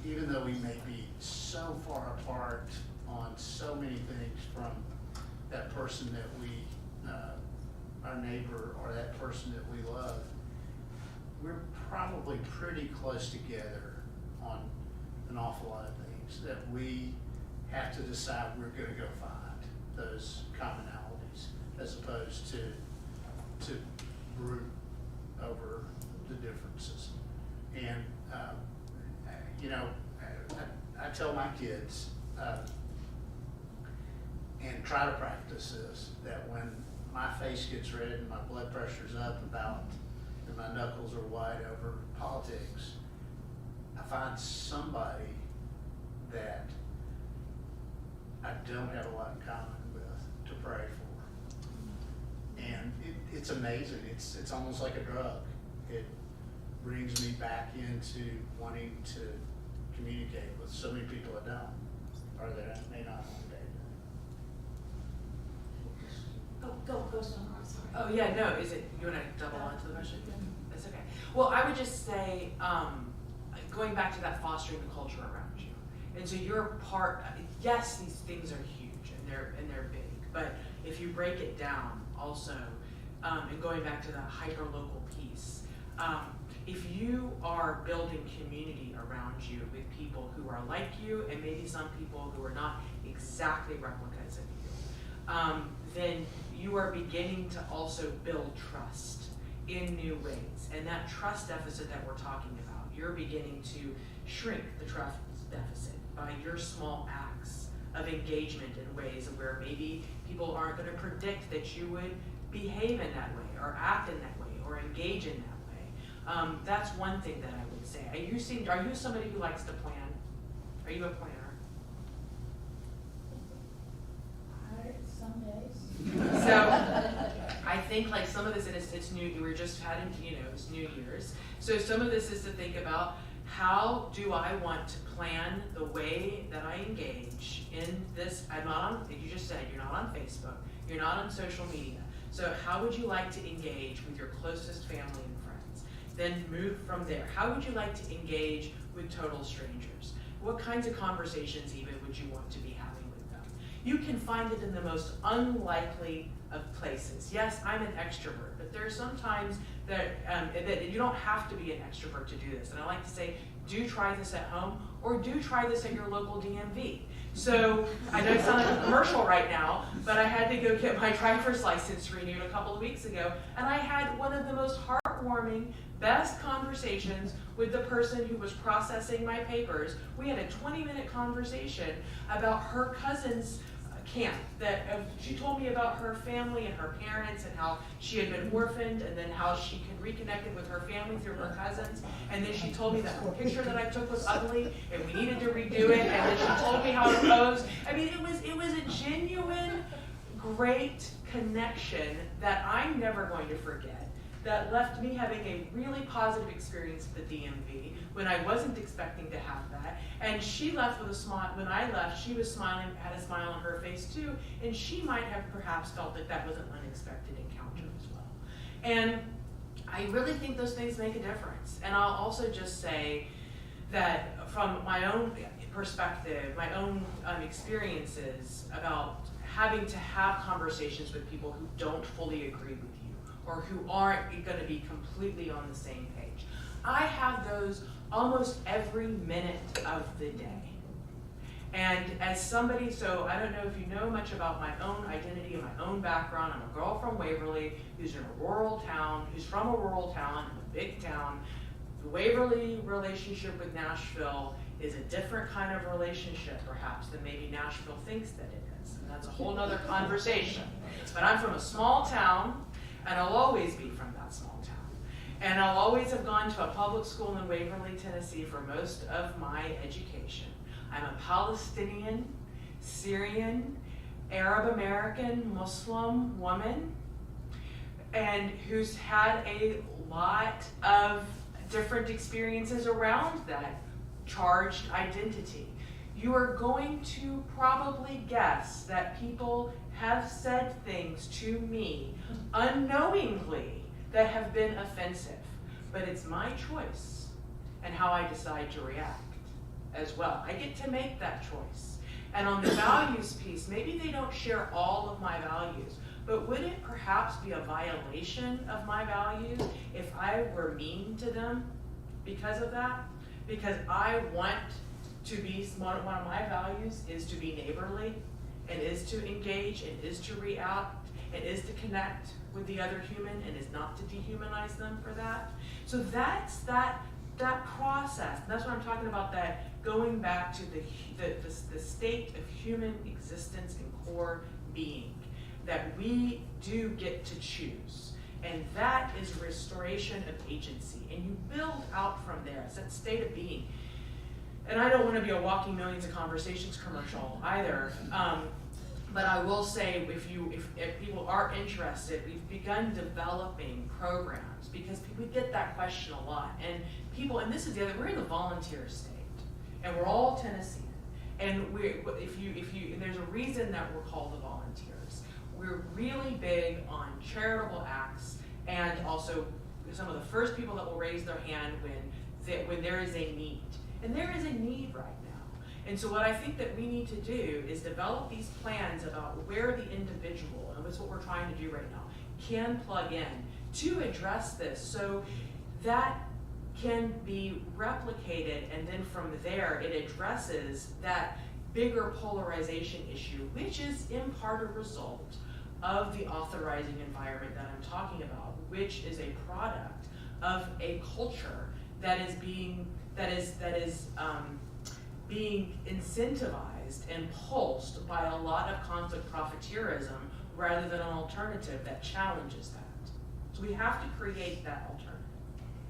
E: even though we may be so far apart on so many things from that person that we, our neighbor, or that person that we love, we're probably pretty close together on an awful lot of things that we have to decide we're going to go find those commonalities as opposed to brood over the differences. And you know, I tell my kids and try to practice this, that when my face gets red and my blood pressure's up and my knuckles are white over politics, I find somebody that I don't have a lot in common with to pray for. And it's amazing. It's almost like a drug. It brings me back into wanting to communicate with so many people I don't, or that I may not one day.
A: Go, Samar, I'm sorry.
G: Oh, yeah, no, is it, you wanna double onto the question? That's okay. Well, I would just say, going back to that fostering the culture around you. And so you're part, yes, these things are huge and they're big, but if you break it down also, and going back to that hyper-local piece, if you are building community around you with people who are like you and maybe some people who are not exactly replicas of you, then you are beginning to also build trust in new ways. And that trust deficit that we're talking about, you're beginning to shrink the trust deficit by your small acts of engagement in ways where maybe people aren't going to predict that you would behave in that way or act in that way or engage in that way. That's one thing that I would say. Are you somebody who likes to plan? Are you a planner?
H: Some days.
G: So I think like some of this, and it's new, we're just having, it's New Year's. So some of this is to think about, how do I want to plan the way that I engage in this? I'm not on, like you just said, you're not on Facebook, you're not on social media. So how would you like to engage with your closest family and friends? Then move from there. How would you like to engage with total strangers? What kinds of conversations even would you want to be having with them? You can find it in the most unlikely of places. Yes, I'm an extrovert, but there are some times that you don't have to be an extrovert to do this. And I like to say, do try this at home, or do try this at your local DMV. So I know it sounds like a commercial right now, but I had to go get my driver's license renewed a couple of weeks ago, and I had one of the most heartwarming, best conversations with the person who was processing my papers. We had a 20-minute conversation about her cousin's camp. She told me about her family and her parents and how she had been orphaned, and then how she reconnected with her family through her cousins. And then she told me that the picture that I took was ugly and we needed to redo it. And then she told me how it posed. I mean, it was a genuine, great connection that I'm never going to forget, that left me having a really positive experience at the DMV when I wasn't expecting to have that. And she left with a smile. When I left, she was smiling, had a smile on her face too, and she might have perhaps felt that that was an unexpected encounter as well. And I really think those things make a difference. And I'll also just say that from my own perspective, my own experiences about having to have conversations with people who don't fully agree with you, or who aren't going to be completely on the same page. I have those almost every minute of the day. And as somebody, so I don't know if you know much about my own identity and my own background. I'm a girl from Waverly who's in a rural town, who's from a rural town in a big town. The Waverly relationship with Nashville is a different kind of relationship, perhaps, than maybe Nashville thinks that it is. And that's a whole nother conversation. But I'm from a small town, and I'll always be from that small town. And I'll always have gone to a public school in Waverly, Tennessee for most of my education. I'm a Palestinian, Syrian, Arab American, Muslim woman, and who's had a lot of different experiences around that charged identity. You are going to probably guess that people have said things to me unknowingly that have been offensive, but it's my choice and how I decide to react as well. I get to make that choice. And on the values piece, maybe they don't share all of my values, but would it perhaps be a violation of my values if I were mean to them because of that? Because I want to be, one of my values is to be neighborly, and is to engage, and is to react, and is to connect with the other human, and is not to dehumanize them for that. So that's that process. And that's what I'm talking about, that going back to the state of human existence and core being, that we do get to choose. And that is restoration of agency. And you build out from there. It's that state of being. And I don't want to be a walking millions of conversations commercial either. But I will say, if people are interested, we've begun developing programs, because we get that question a lot. And people, and this is the other, we're in the volunteer state, and we're all Tennessean. And and there's a reason that we're called the volunteers. We're really big on charitable acts, and also some of the first people that will raise their hand when there is a need. And there is a need right now. And so what I think that we need to do is develop these plans about where the individual, and that's what we're trying to do right now, can plug in to address this, so that can be replicated, and then from there it addresses that bigger polarization issue, which is in part a result of the authorizing environment that I'm talking about, which is a product of a culture that is being incentivized and pulsed by a lot of conflict profiteerism rather than an alternative that challenges that. So we have to create that alternative.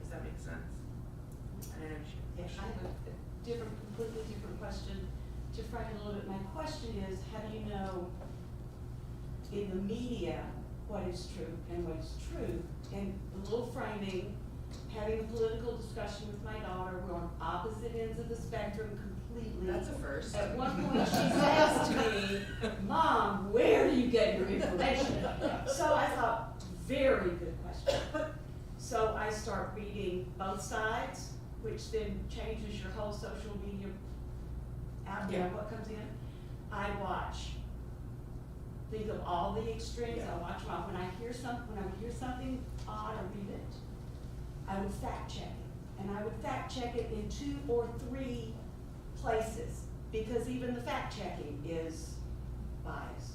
G: Does that make sense? I don't know.
J: Yeah, I have a completely different question to frame it a little bit. My question is, how do you know in the media what is true and what is true? And a little framing, having a political discussion with my daughter, we're on opposite ends of the spectrum completely.
G: That's a first.
J: At one point she says to me, Mom, where do you get your information? So I thought, very good question. So I start reading both sides, which then changes your whole social media out there, what comes in. I watch. Think of all the extremes, I watch them all. When I hear something odd or read it, I would fact check it. And I would fact check it in 2 or 3 places, because even the fact checking is biased.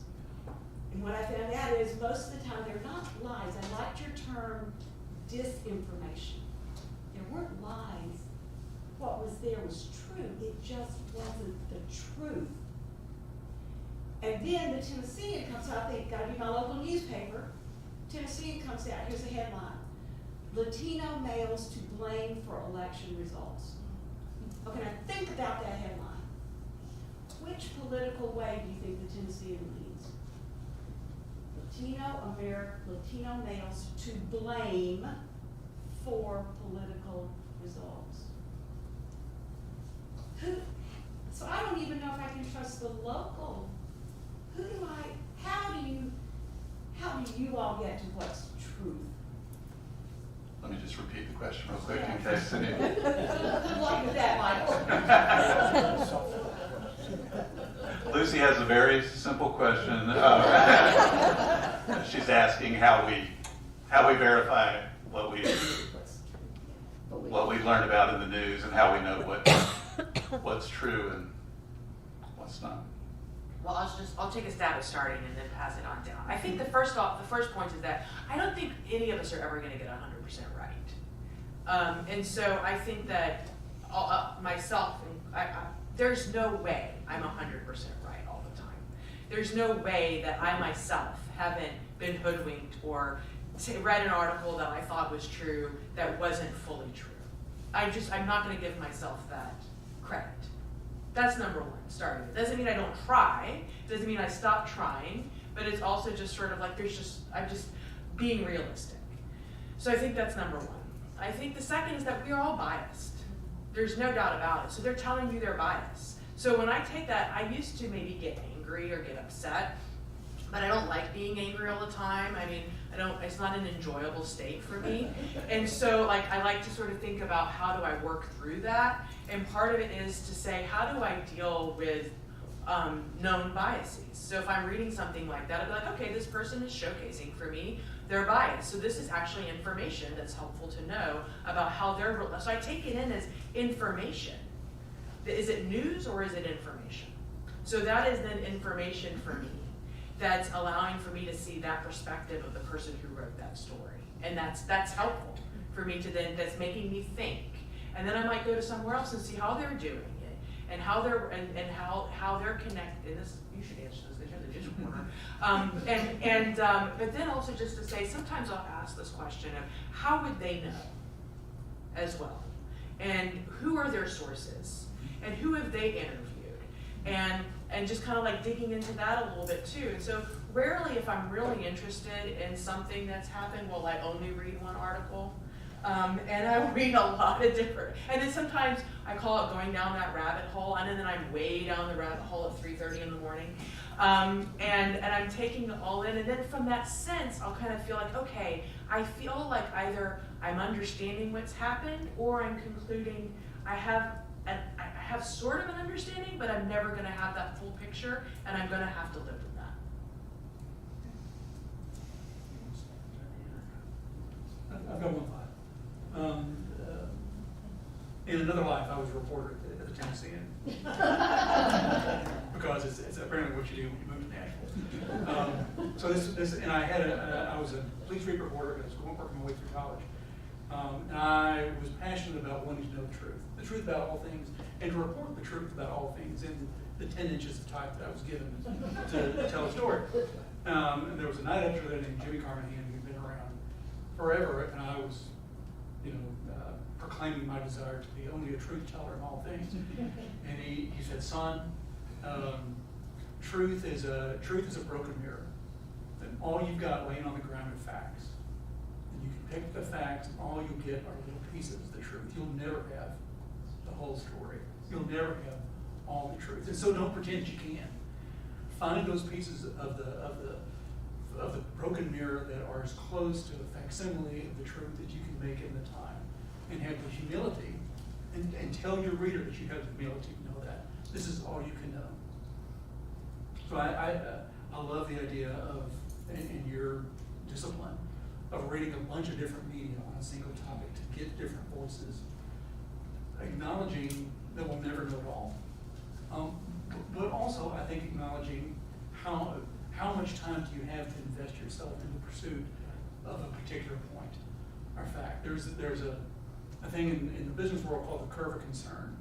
J: And what I found out is most of the time they're not lies. I liked your term disinformation. There weren't lies. What was there was true. It just wasn't the truth. And then the Tennessean comes out, I think, gotta be my local newspaper. Tennessean comes out, here's a headline. Latino males to blame for election results. Okay, now think about that headline. Which political way do you think the Tennessean leans? Latino males to blame for political results. So I don't even know if I can trust the local. How do you all get to what's truth?
D: Let me just repeat the question real quick in case any.
J: Good luck with that, Michael.
D: Lucy has a very simple question. She's asking how we verify what we learn about in the news and how we know what's true and what's not.
G: Well, I'll take a stab at starting and then pass it on down. I think the first point is that I don't think any of us are ever going to get 100% right. And so I think that myself, there's no way I'm 100% right all the time. There's no way that I myself haven't been hoodwinked or read an article that I thought was true that wasn't fully true. I'm not going to give myself that credit. That's number one, starting. It doesn't mean I don't try, doesn't mean I stop trying, but it's also just sort of like I'm just being realistic. So I think that's number one. I think the second is that we are all biased. There's no doubt about it. So they're telling you they're biased. So when I take that, I used to maybe get angry or get upset, but I don't like being angry all the time. I mean, it's not an enjoyable state for me. And so I like to sort of think about how do I work through that. And part of it is to say, how do I deal with known biases? So if I'm reading something like that, I'd be like, okay, this person is showcasing for me their bias. So this is actually information that's helpful to know about how so I take it in as information. Is it news or is it information? So that is then information for me. That's allowing for me to see that perspective of the person who wrote that story. And that's helpful for me to then, that's making me think. And then I might go to somewhere else and see how they're doing it and how they're how they're connected. This, you should answer this, because you're the digital corner. But then also just to say, sometimes I'll ask this question of how would they know as well? And who are their sources? And who have they interviewed? And just kind of like digging into that a little bit too. And so rarely, if I'm really interested in something that's happened, will I only read one article. And I read a lot of different, and then sometimes I call it going down that rabbit hole, and then I'm way down the rabbit hole at 3:30 in the morning. And I'm taking it all in, and then from that sense, I'll kind of feel like, okay, I feel like either I'm understanding what's happened, or I'm concluding I have have sort of an understanding, but I'm never gonna have that full picture, and I'm gonna have to live with that.
F: I've got one thought. In another life, I was a reporter at the Tennessean. Because it's apparently what you do when you move to Nashville. So and I was a police street reporter. I was working my way through college. And I was passionate about wanting to know the truth about all things, and to report the truth about all things in the 10 inches of type that I was given to tell a story. And there was a night editor there named Jimmy Carnahan who'd been around forever, and I was, proclaiming my desire to be only a truth teller in all things. And he said, son, truth is a broken mirror. And all you've got laying on the ground are facts. And you can pick the facts, and all you'll get are little pieces of the truth. You'll never have the whole story. You'll never have all the truth. And so don't pretend you can. Find those pieces of the broken mirror that are as close to a facsimile of the truth that you can make in the time. And have the humility, and tell your reader that you have the humility to know that. This is all you can know. So I love the idea of, in your discipline, of reading a bunch of different media on a single topic to get different voices, acknowledging that we'll never know it all. But also, I think, acknowledging how much time do you have to invest yourself in the pursuit of a particular point or fact. There's a thing in the business world called the curve of concern.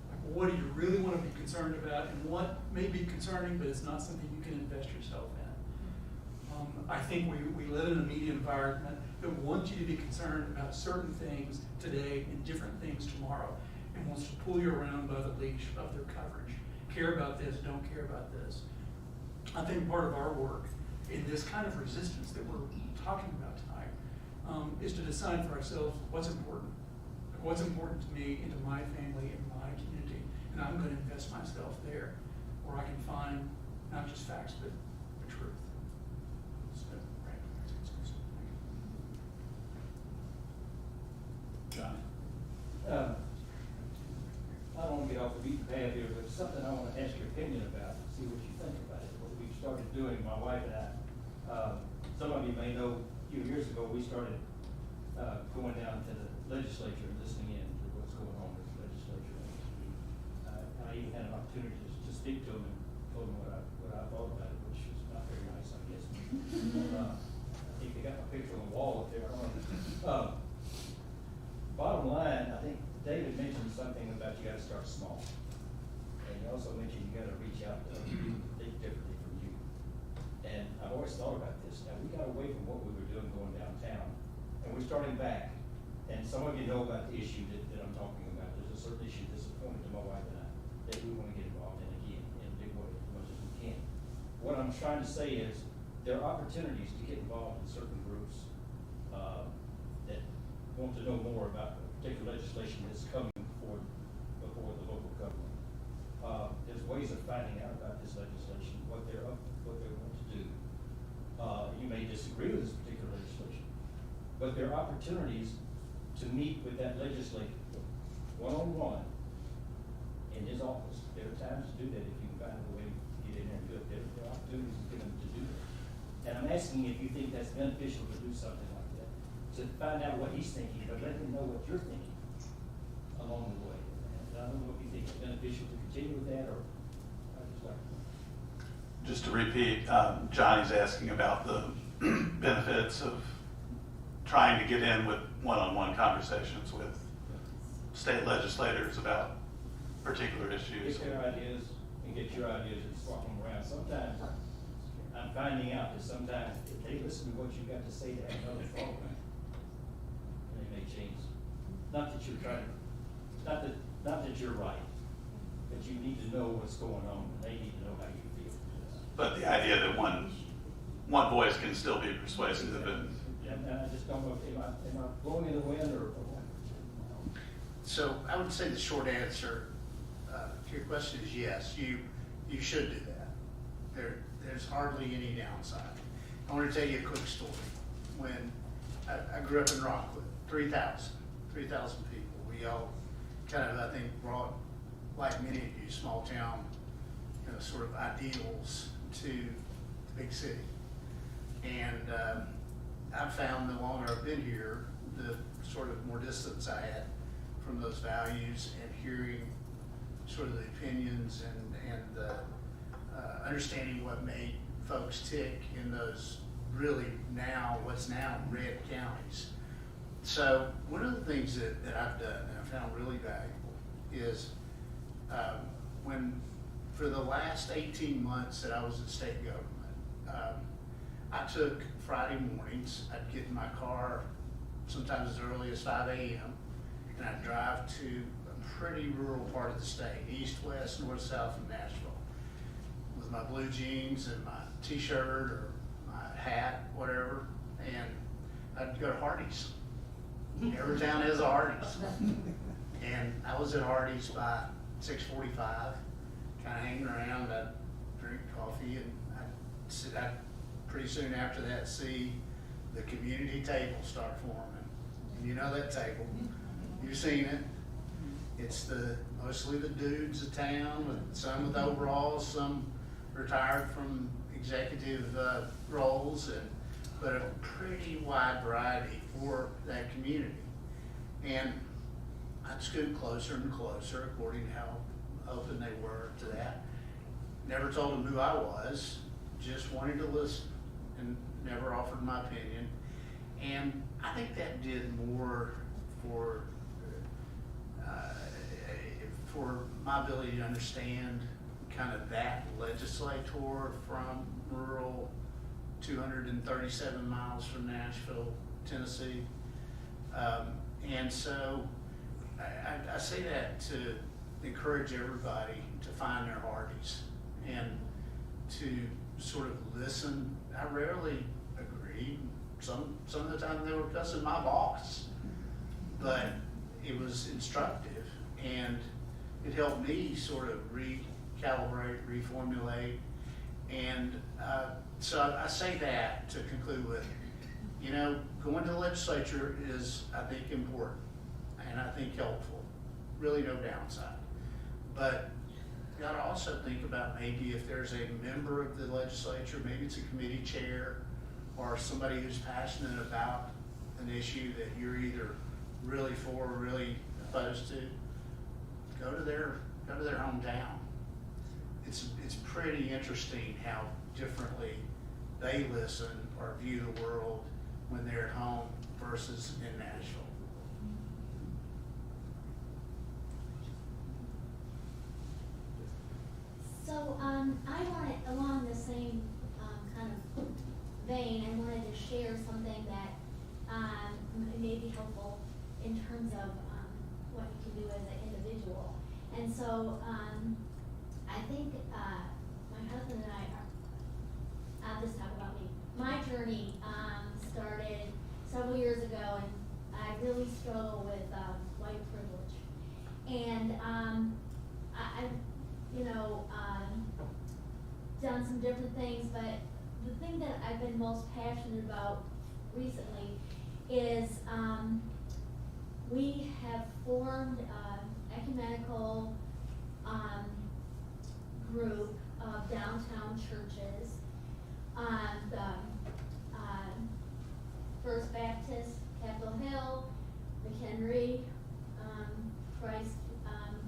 F: Like, what do you really want to be concerned about, and what may be concerning, but it's not something you can invest yourself in. I think we live in a media environment that wants you to be concerned about certain things today and different things tomorrow, and wants to pull you around by the leash of their coverage. Care about this, don't care about this. I think part of our work in this kind of resistance that we're talking about tonight is to decide for ourselves what's important. What's important to me, and to my family and my community, and I'm going to invest myself there, where I can find not just facts, but truth. So, right.
K: John. I don't want to get off the beaten path here, but something I want to ask your opinion about, see what you think about it. What we started doing, my wife and I, some of you may know, a few years ago, we started going down to the legislature and listening in to what's going on with the legislature. I even had an opportunity to speak to them and told them what I thought about it, which was not very nice, I guess. I think they got my picture on the wall up there. I don't know. Bottom line, I think David mentioned something about you got to start small, and he also mentioned you got to reach out to other people that think differently from you. And I've always thought about this. Now, we got away from what we were doing going downtown, and we're starting back. And some of you know about the issue that I'm talking about. There's a certain issue that's appointed to my wife and I that we want to get involved in again in a big way, as much as we can. What I'm trying to say is there are opportunities to get involved in certain groups that want to know more about the particular legislation that's coming before the local government. There's ways of finding out about this legislation, what they're going to do. You may disagree with this particular legislation, but there are opportunities to meet with that legislator one-on-one in his office. There are times to do that if you can find a way to get in there and do it. There are opportunities given to do that. And I'm asking if you think that's beneficial to do something like that, to find out what he's thinking, but let him know what you're thinking along the way. And I don't know if you think it's beneficial to continue with that, or I just like to.
D: Just to repeat, Johnny's asking about the benefits of trying to get in with one-on-one conversations with state legislators about particular issues.
K: Get their ideas and get your ideas and swap them around. Sometimes I'm finding out that sometimes if they listen to what you got to say, they have another thought, and they may change. Not that you're trying, not that you're right, but you need to know what's going on, and they need to know how you feel.
D: But the idea that one voice can still be persuasive and
K: I just don't know, am I blowing in the wind or what?
E: So I would say the short answer to your question is yes, you should do that. There's hardly any downside. I want to tell you a quick story. When I grew up in Rockwood, 3,000 people. We all kind of, I think, brought like many of you, small town, sort of ideals to the big city. And I've found the longer I've been here, the sort of more distance I had from those values, and hearing sort of the opinions and the understanding what made folks tick in those really what's now red counties. So one of the things that I've done and I found really valuable is when for the last 18 months that I was in state government, I took Friday mornings, I'd get in my car sometimes as early as 5 a.m. and I'd drive to a pretty rural part of the state, east, west, north, south of Nashville, with my blue jeans and my t-shirt or my hat, whatever, and I'd go to Hardee's. Every town has a Hardee's. And I was at Hardee's by 6:45, kind of hanging around. I'd drink coffee, and I'd pretty soon after that see the community table start forming. And you know that table. You've seen it. It's mostly the dudes of town, some with overalls, some retired from executive roles, but a pretty wide variety for that community. And I'd scoot closer and closer according to how open they were to that. Never told them who I was, just wanted to listen and never offered my opinion. And I think that did more for my ability to understand kind of that legislator from rural 237 miles from Nashville, Tennessee. And so I say that to encourage everybody to find their Hardee's and to sort of listen. I rarely agree. Some of the time they were cussing my boss, but it was instructive and it helped me sort of recalibrate, reformulate. And so I say that to conclude with, going to the legislature is, I think, important and I think helpful. Really no downside. But you got to also think about maybe if there's a member of the legislature, maybe it's a committee chair or somebody who's passionate about an issue that you're either really for or really opposed to, go to their hometown. It's pretty interesting how differently they listen or view the world when they're at home versus in Nashville.
L: So I wanted, along the same kind of vein, I wanted to share something that may be helpful in terms of what you can do as an individual. And so I think my husband and I'll just talk about me. My journey started several years ago, and I really struggle with white privilege. And I've done some different things, but the thing that I've been most passionate about recently is we have formed an ecumenical group of downtown churches. The First Baptist, Capitol Hill, McHenry, Christ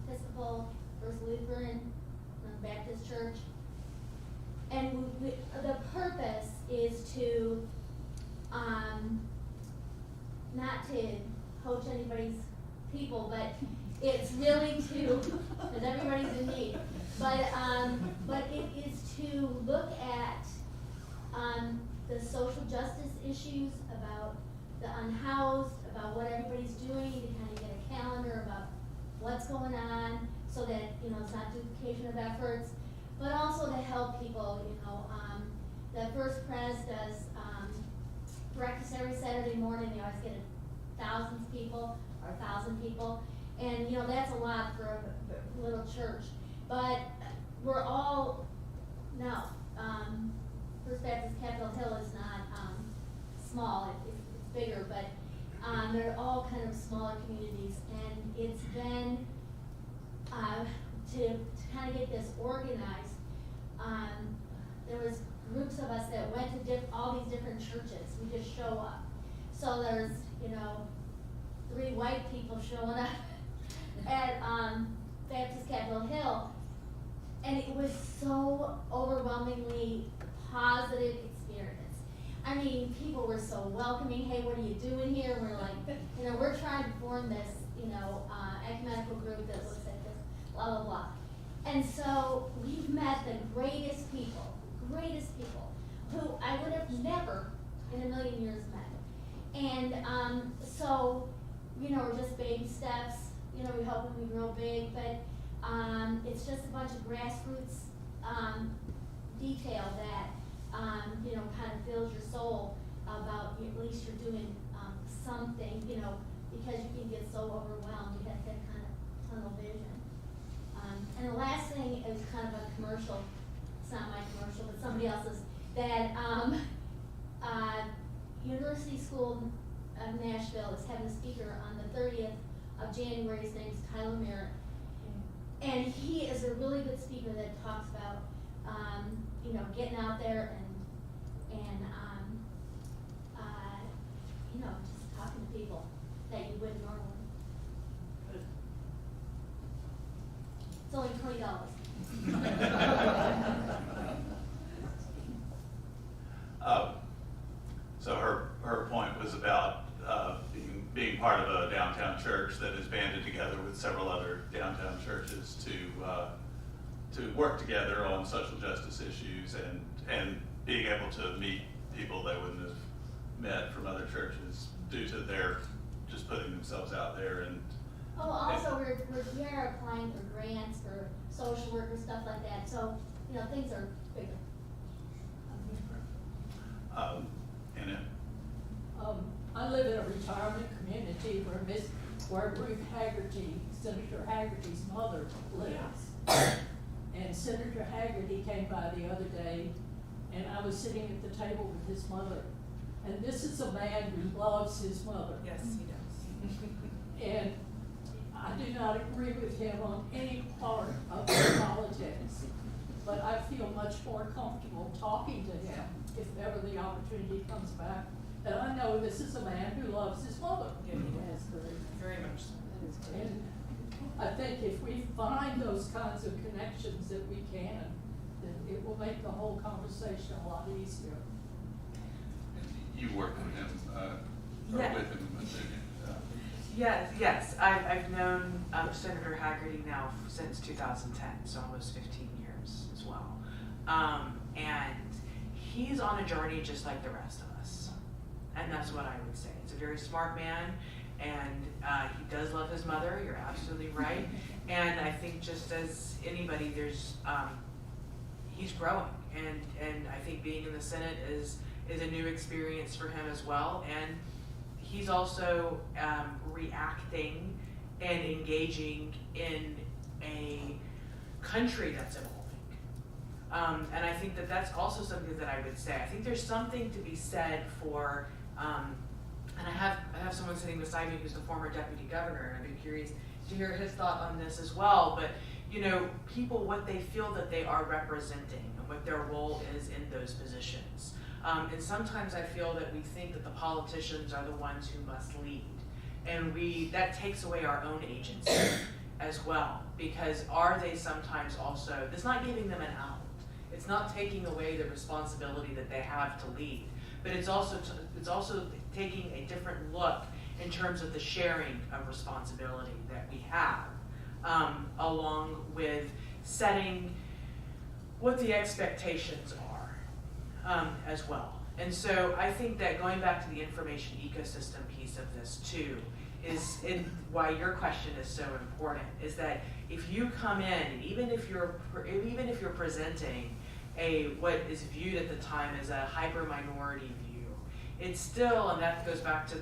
L: Episcopal, First Lutheran Baptist Church. And the purpose is to, not to poach anybody's people, but it's really to, because everybody's in need, but it is to look at the social justice issues, about the unhoused, about what everybody's doing, to kind of get a calendar about what's going on, so that, it's not duplication of efforts, but also to help people, the First Pres does breakfast every Saturday morning. They always get 1,000 people, and that's a lot for a little church. But we're all now, First Baptist Capitol Hill is not small; it's bigger, but they're all kind of smaller communities, and it's been to kind of get this organized, there was groups of us that went to all these different churches. We just show up. So there's, 3 white people showing up at Baptist Capitol Hill, and it was so overwhelmingly positive experience. I mean, people were so welcoming. Hey, what are you doing here? We're like, we're trying to form this, ecumenical group that looks at this, blah, blah, blah. And so we've met the greatest people who I would have never in a million years met. And so, we're just baby steps. We hope when we grow big, but it's just a bunch of grassroots detail that, kind of fills your soul about at least you're doing something, because you can get so overwhelmed. You have that kind of tunnel vision. And the last thing is kind of a commercial. It's not my commercial, but somebody else's. That University School of Nashville is having a speaker on the 30th of January. His name's Tyler Merritt. And he is a really good speaker that talks about, getting out there and just talking to people that you wouldn't normally. It's only $20.
D: So her point was about being part of a downtown church that is banded together with several other downtown churches to work together on social justice issues and being able to meet people they wouldn't have met from other churches due to their just putting themselves out there. And
L: also we are applying for grants for social work and stuff like that. So things are bigger.
M: I live in a retirement community where Ruth Haggerty, Senator Haggerty's mother, lives. And Senator Haggerty came by the other day, and I was sitting at the table with his mother. And this is a man who loves his mother.
G: Yes, he does.
M: And I do not agree with him on any part of his politics, but I feel much more comfortable talking to him if ever the opportunity comes back. And I know this is a man who loves his mother.
G: Yeah, he does. Very much so.
M: And I think if we find those kinds of connections that we can, then it will make the whole conversation a lot easier.
D: you worked with him, or
G: Yeah.
D: with him, didn't you?
G: Yes. I've known Senator Haggerty now since 2010, so almost 15 years as well. And he's on a journey just like the rest of us. And that's what I would say. He's a very smart man, and he does love his mother. You're absolutely right. And I think just as anybody, he's growing. And I think being in the Senate is a new experience for him as well. And he's also reacting and engaging in a country that's evolving. And I think that that's also something that I would say. I think there's something to be said for, and I have someone sitting beside me who's the former deputy governor, and I'd be curious to hear his thought on this as well. But people, what they feel that they are representing and what their role is in those positions. And sometimes I feel that we think that the politicians are the ones who must lead, and that takes away our own agency as well, because are they sometimes also, it's not giving them an out. It's not taking away the responsibility that they have to lead, but it's also taking a different look in terms of the sharing of responsibility that we have, along with setting what the expectations are as well. And so I think that going back to the information ecosystem piece of this too, is why your question is so important, is that if you come in, and even if you're presenting what is viewed at the time as a hyper minority view, it's still, and that goes back to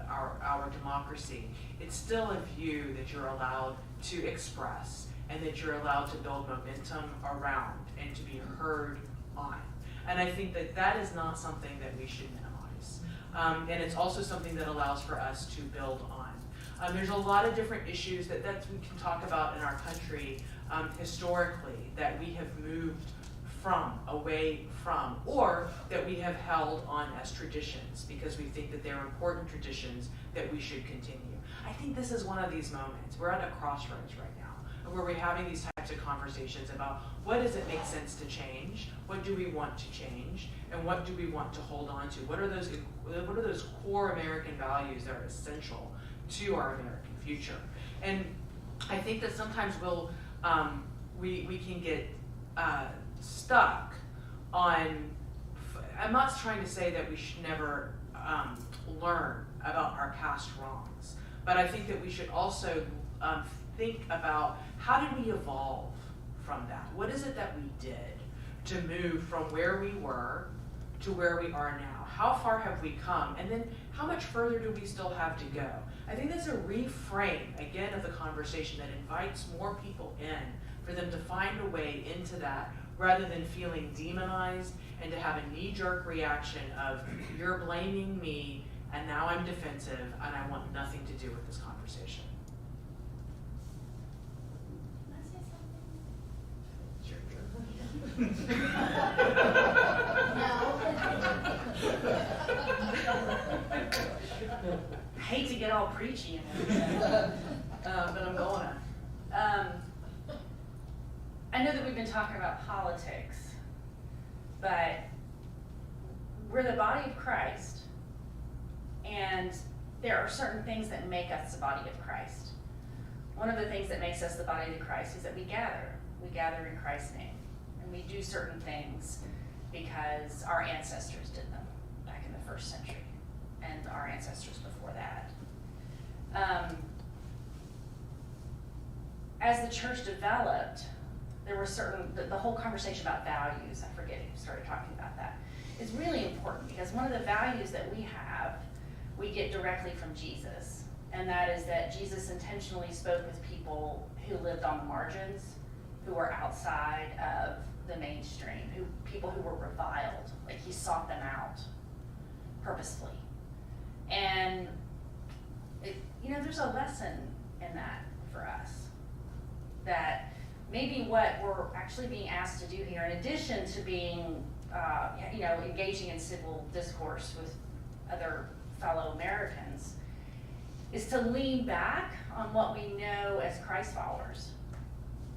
G: our democracy, it's still a view that you're allowed to express and that you're allowed to build momentum around and to be heard on. And I think that is not something that we should minimize. And it's also something that allows for us to build on. There's a lot of different issues that we can talk about in our country historically that we have moved away from, or that we have held on as traditions because we think that they're important traditions that we should continue. I think this is one of these moments. We're at a crossroads right now where we're having these types of conversations about what does it make sense to change, what do we want to change, and what do we want to hold on to? What are those core American values that are essential to our American future? And I think that sometimes we can get stuck on, I'm not trying to say that we should never learn about our past wrongs, but I think that we should also think about how did we evolve from that? What is it that we did to move from where we were to where we are now? How far have we come? And then how much further do we still have to go? I think that's a reframe, again, of the conversation that invites more people in for them to find a way into that rather than feeling demonized and to have a knee-jerk reaction of, you're blaming me and now I'm defensive and I want nothing to do with this conversation.
J: I hate to get all preachy and everything, but I'm going to. I know that we've been talking about politics, but we're the body of Christ, and there are certain things that make us the body of Christ. One of the things that makes us the body of Christ is that we gather. We gather in Christ's name, and we do certain things because our ancestors did them back in the 1st century, and our ancestors before that. As the church developed, there were the whole conversation about values, I forget who started talking about that, is really important because one of the values that we have, we get directly from Jesus, and that is that Jesus intentionally spoke with people who lived on the margins, who were outside of the mainstream, people who were reviled, like he sought them out purposefully. And there's a lesson in that for us, that maybe what we're actually being asked to do here, in addition to being, engaging in civil discourse with other fellow Americans, is to lean back on what we know as Christ followers.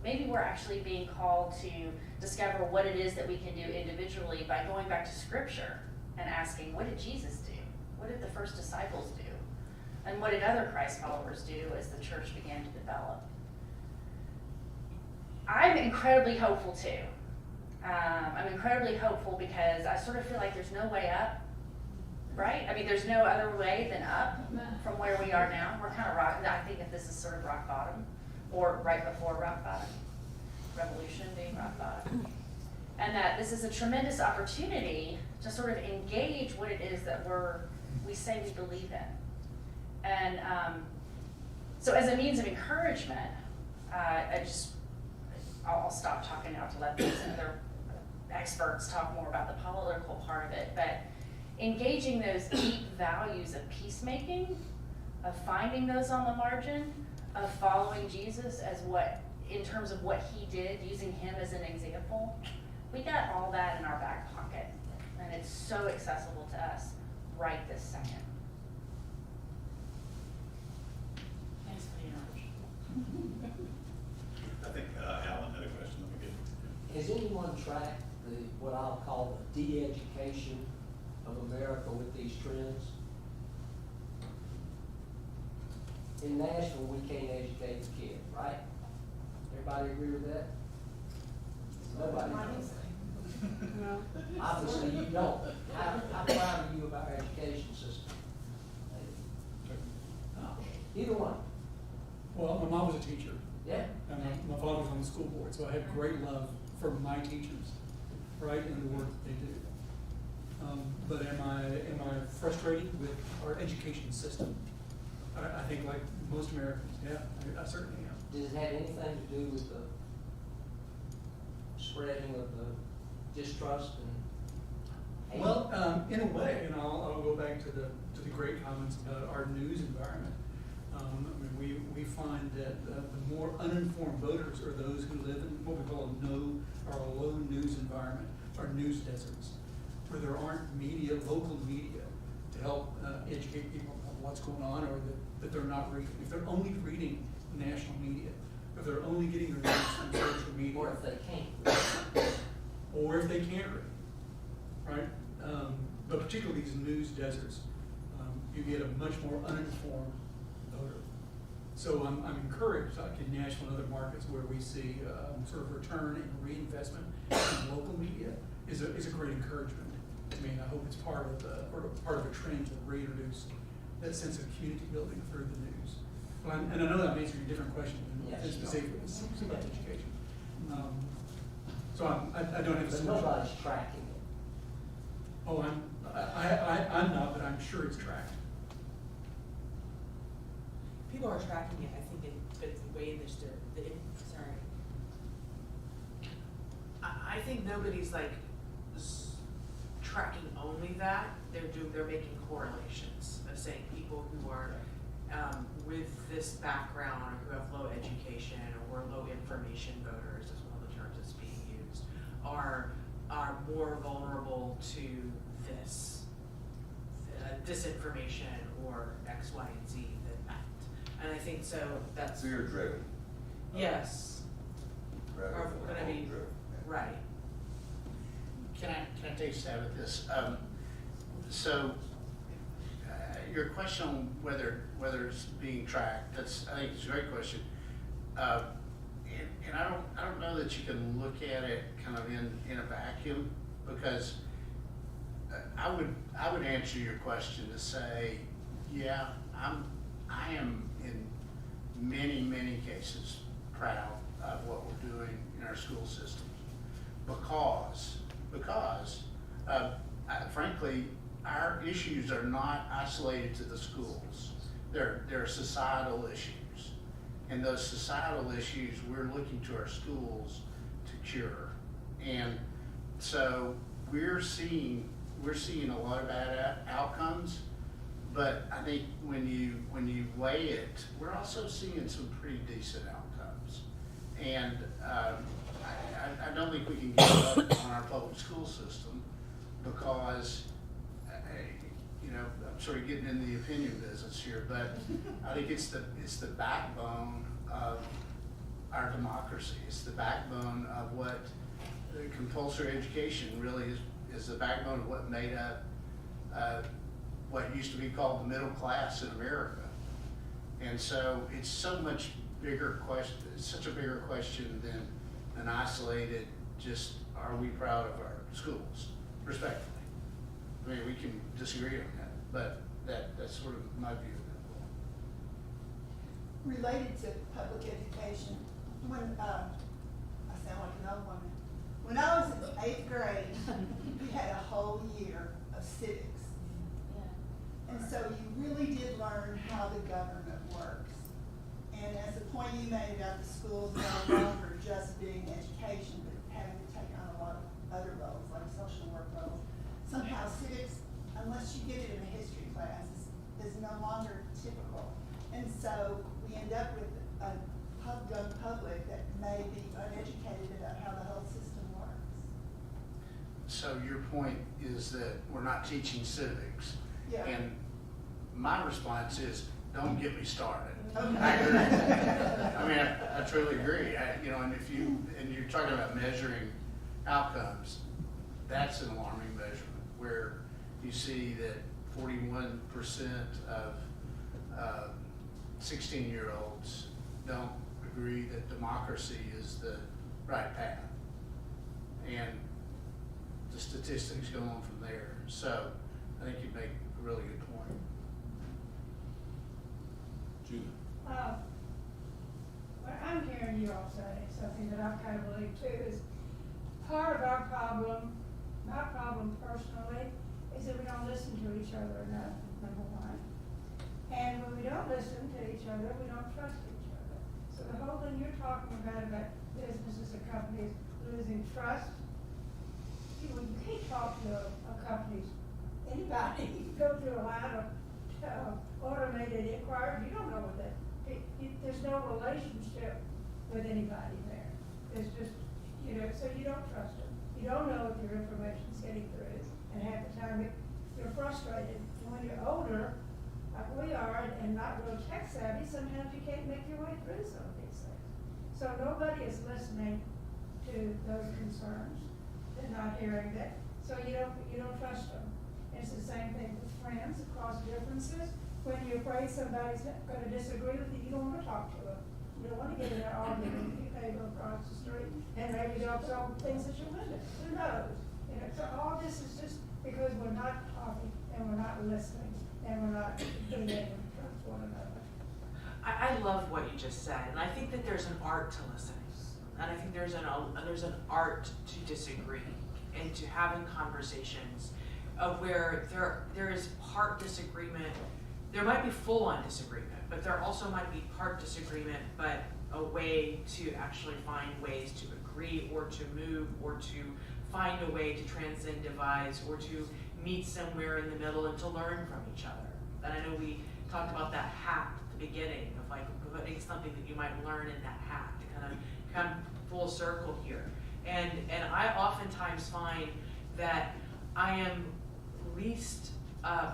J: Maybe we're actually being called to discover what it is that we can do individually by going back to Scripture and asking, what did Jesus do? What did the first disciples do? And what did other Christ followers do as the church began to develop? I'm incredibly hopeful too. I'm incredibly hopeful because I sort of feel like there's no way up, right? I mean, there's no other way than up from where we are now. We're kind of I think that this is sort of rock bottom, or right before rock bottom, revolution being rock bottom. And that this is a tremendous opportunity to sort of engage what it is that we say we believe in. And so as a means of encouragement, I'll stop talking now to let these other experts talk more about the political part of it, but engaging those deep values of peacemaking, of finding those on the margin, of following Jesus in terms of what he did, using him as an example, we got all that in our back pocket, and it's so accessible to us right this second. Thanks for the interruption.
D: I think Alan had a question. Let me get.
N: Has anyone tracked what I'll call the de-education of America with these trends? In Nashville, we can't educate the kid, right? Everybody agree with that? Nobody does.
B: No.
N: Obviously, you don't. How proud are you of our education system? Either one.
F: Well, my mom was a teacher.
N: Yeah.
F: And my father was on the school board, so I have great love for my teachers, right, and the work that they do. But am I frustrated with our education system? I think like most Americans, yeah, I certainly am.
N: Does it have anything to do with the spreading of the distrust and hate?
F: Well, in a way, and I'll go back to the great comments about our news environment. We find that the more uninformed voters are those who live in what we call a low news environment, or news deserts, where there aren't media, local media, to help educate people on what's going on, or that they're not reading. If they're only reading national media, if they're only getting their news from social media.
N: Or if they can't.
F: Or if they can't read, right? But particularly these news deserts, you get a much more uninformed voter. So I'm encouraged, like in Nashville and other markets where we see sort of return and reinvestment in local media is a great encouragement. I mean, I hope it's part of a trend to reintroduce that sense of community building through the news. Well, and I know that answers a different question than specifically about education. So I don't have a
N: But
F: solution.
N: nobody's tracking it.
F: Oh, I'm not, but I'm sure it's tracked.
G: People are tracking it, I think, but the way in which sorry. I think nobody's like tracking only that. They're making correlations of saying people who are with this background, or who have low education or low information voters, is one of the terms that's being used, are more vulnerable to this disinformation or X, Y, and Z than that. And I think so that's
C: Fear driven.
G: yes. Are gonna be right.
E: Can I take a stab at this? Your question on whether it's being tracked, I think it's a great question. And I don't know that you can look at it kind of in a vacuum, because I would answer your question to say, yeah, I am in many cases proud of what we're doing in our school systems, because frankly, our issues are not isolated to the schools. They're societal issues, and those societal issues we're looking to our schools to cure. And so we're seeing a lot of bad outcomes, but I think when you weigh it, we're also seeing some pretty decent outcomes. And I don't think we can give up on our public school system, because I'm sort of getting in the opinion business here, but I think it's the backbone of our democracy. It's the backbone of what compulsory education really is the backbone of what made up what used to be called the middle class in America. And so it's so much bigger question. It's such a bigger question than an isolated, just are we proud of our schools, respectfully. I mean, we can disagree on that, but that's sort of my view of that.
B: Related to public education, when, I sound like an old woman. When I was in 8th grade, we had a whole year of civics. And so you really did learn how the government works. And as the point you made about the schools no longer just being education, but having to take on a lot of other roles, like social work roles, somehow civics, unless you get it in a history class, is no longer typical. And so we end up with a young public that may be uneducated about how the whole system works.
E: So your point is that we're not teaching civics.
B: Yeah.
E: And my response is, don't get me started.
B: Okay.
E: I agree. I mean, I truly agree. And you're talking about measuring outcomes, that's an alarming measurement, where you see that 41% of 16-year-olds don't agree that democracy is the right path. And the statistics go on from there. So I think you make a really good point.
C: Julie.
O: What I'm hearing you all say, something that I kind of believe too, is part of our problem, my problem personally, is that we don't listen to each other enough, number one. And when we don't listen to each other, we don't trust each other. So the whole thing you're talking about businesses and companies losing trust, you can't talk to a company's anybody. You go through a line of automated inquiry, you don't know what that, there's no relationship with anybody there. There's just, so you don't trust them. You don't know if your information's getting through, and half the time you're frustrated. And when you're older, like we are, and not real tech savvy, sometimes you can't make your way through some of these things. So nobody is listening to those concerns. They're not hearing that. So you don't trust them. It's the same thing with friends across differences. When you're afraid somebody's going to disagree with you, you don't want to talk to them. You don't want to get in an argument with your neighbor across the street, and maybe they'll throw things at your window. Who knows? So all this is just because we're not talking and we're not listening and we're not being able to trust one another.
G: I love what you just said, and I think that there's an art to listening, and I think there's an art to disagreeing and to having conversations where there is part disagreement. There might be full-on disagreement, but there also might be part disagreement, but a way to actually find ways to agree or to move or to find a way to transcend divides or to meet somewhere in the middle and to learn from each other. And I know we talked about that hat at the beginning of like putting something that you might learn in that hat to kind of come full circle here. And I oftentimes find that I am least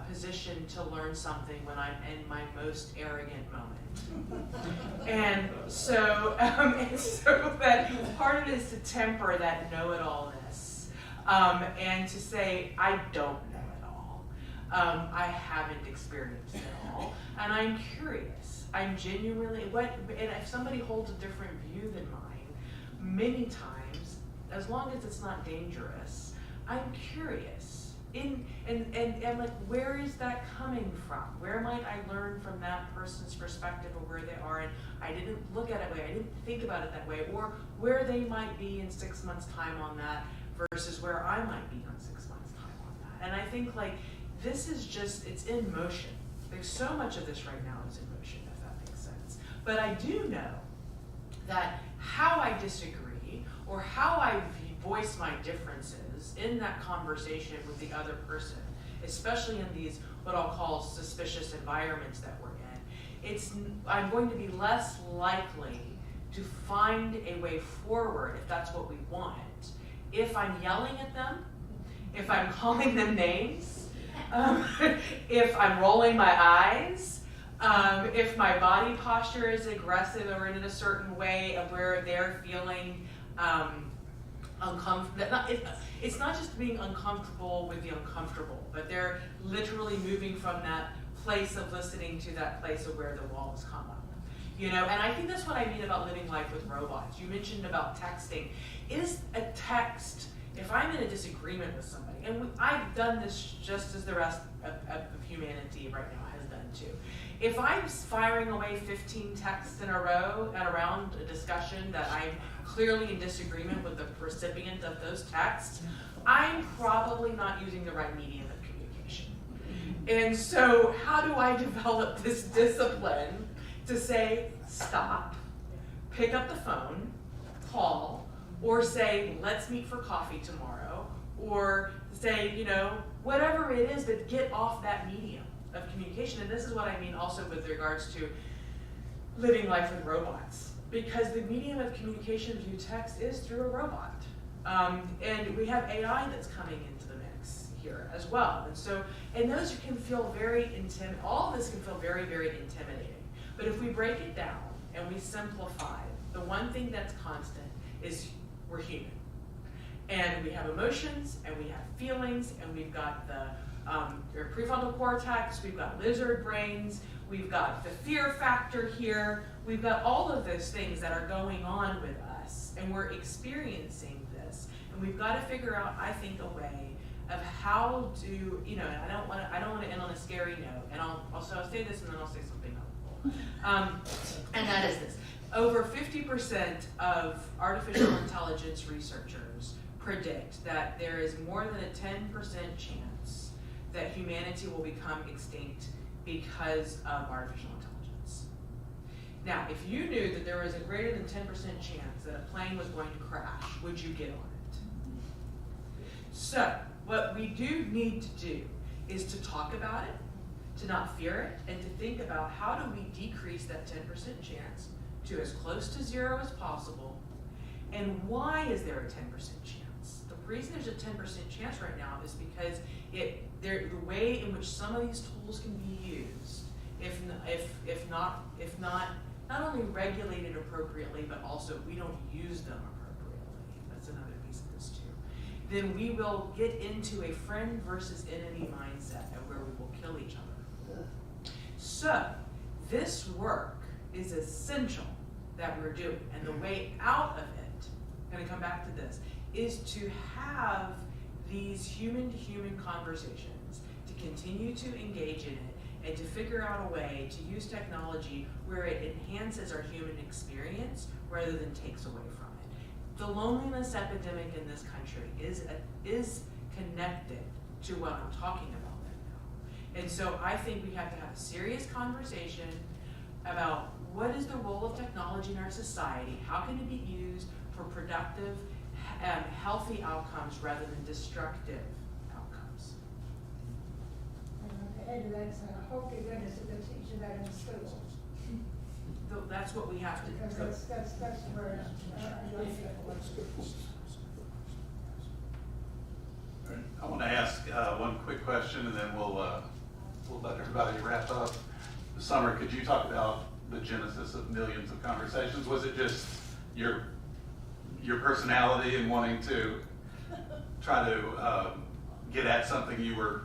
G: positioned to learn something when I'm in my most arrogant moment. And so that part of it is to temper that know-it-allness and to say, I don't know it all. I haven't experienced it all. And I'm curious. I'm genuinely, and if somebody holds a different view than mine, many times, as long as it's not dangerous, I'm curious. And like, where is that coming from? Where might I learn from that person's perspective of where they are? And I didn't look at it that way. I didn't think about it that way. Or where they might be in 6 months' time on that versus where I might be on 6 months' time on that. And I think like this is just, it's in motion. Like so much of this right now is in motion, if that makes sense. But I do know that how I disagree or how I voice my differences in that conversation with the other person, especially in these what I'll call suspicious environments that we're in, I'm going to be less likely to find a way forward if that's what we want. If I'm yelling at them, if I'm calling them names, if I'm rolling my eyes, if my body posture is aggressive or in a certain way of where they're feeling uncomfortable. It's not just being uncomfortable with the uncomfortable, but they're literally moving from that place of listening to that place of where the walls come up. And I think that's what I mean about living life with robots. You mentioned about texting. Is a text, if I'm in a disagreement with somebody, and I've done this just as the rest of humanity right now has done too. If I'm firing away 15 texts in a row and around a discussion that I'm clearly in disagreement with the recipient of those texts, I'm probably not using the right medium of communication. And so how do I develop this discipline to say, stop, pick up the phone, call, or say, let's meet for coffee tomorrow, or say, whatever it is, but get off that medium of communication. And this is what I mean also with regards to living life with robots. Because the medium of communication through text is through a robot. And we have AI that's coming into the mix here as well. And those can feel very intimidating. All of this can feel very, very intimidating. But if we break it down and we simplify, the one thing that's constant is we're human. And we have emotions, and we have feelings, and we've got the prefrontal cortex, we've got lizard brains, we've got the fear factor here, we've got all of those things that are going on with us, and we're experiencing this. And we've got to figure out, I think, a way of how to, and I don't want to end on a scary note, and I'll say this and then I'll say something helpful. And that is this. Over 50% of artificial intelligence researchers predict that there is more than a 10% chance that humanity will become extinct because of artificial intelligence. Now, if you knew that there was a greater than 10% chance that a plane was going to crash, would you get on it? So, what we do need to do is to talk about it, to not fear it, and to think about how do we decrease that 10% chance to as close to 0 as possible, and why is there a 10% chance? The reason there's a 10% chance right now is because the way in which some of these tools can be used, if not only regulated appropriately, but also we don't use them appropriately. That's another piece of this too. Then we will get into a friend versus enemy mindset where we will kill each other. So this work is essential that we're doing, and the way out of it, I'm going to come back to this, is to have these human-to-human conversations, to continue to engage in it, and to figure out a way to use technology where it enhances our human experience rather than takes away from it. The loneliness epidemic in this country is connected to what I'm talking about right now. And so I think we have to have a serious conversation about what is the role of technology in our society, how can it be used for productive, healthy outcomes rather than destructive outcomes.
O: And to add to that, so I hope to goodness that they're teaching that in the schools.
G: That's what we have to do.
O: Because that's where young people
D: I want to ask one quick question, and then we'll let everybody wrap up. Summer, could you talk about the genesis of millions of conversations? Was it just your personality and wanting to try to get at something you were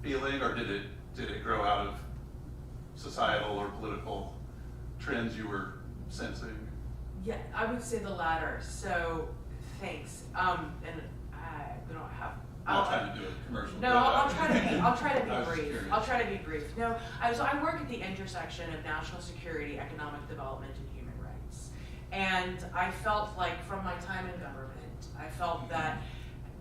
D: feeling, or did it grow out of societal or political trends you were sensing?
G: Yeah, I would say the latter. So thanks. And we don't have.
D: I'm not trying to do a commercial.
G: No, I'll try to be
D: I was
G: brief.
D: curious.
G: I'll try to be brief. No, I work at the intersection of national security, economic development, and human rights. And I felt like from my time in government, I felt that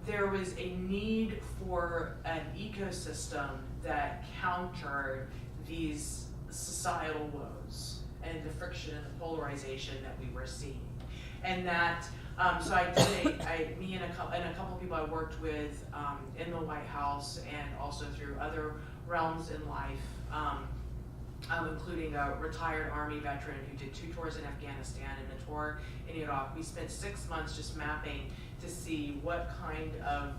G: there was a need for an ecosystem that countered these societal woes and the friction and the polarization that we were seeing. And that, so I did me and a couple people I worked with in the White House and also through other realms in life, including a retired Army veteran who did 2 tours in Afghanistan and a tour in Iraq. We spent 6 months just mapping to see what kind of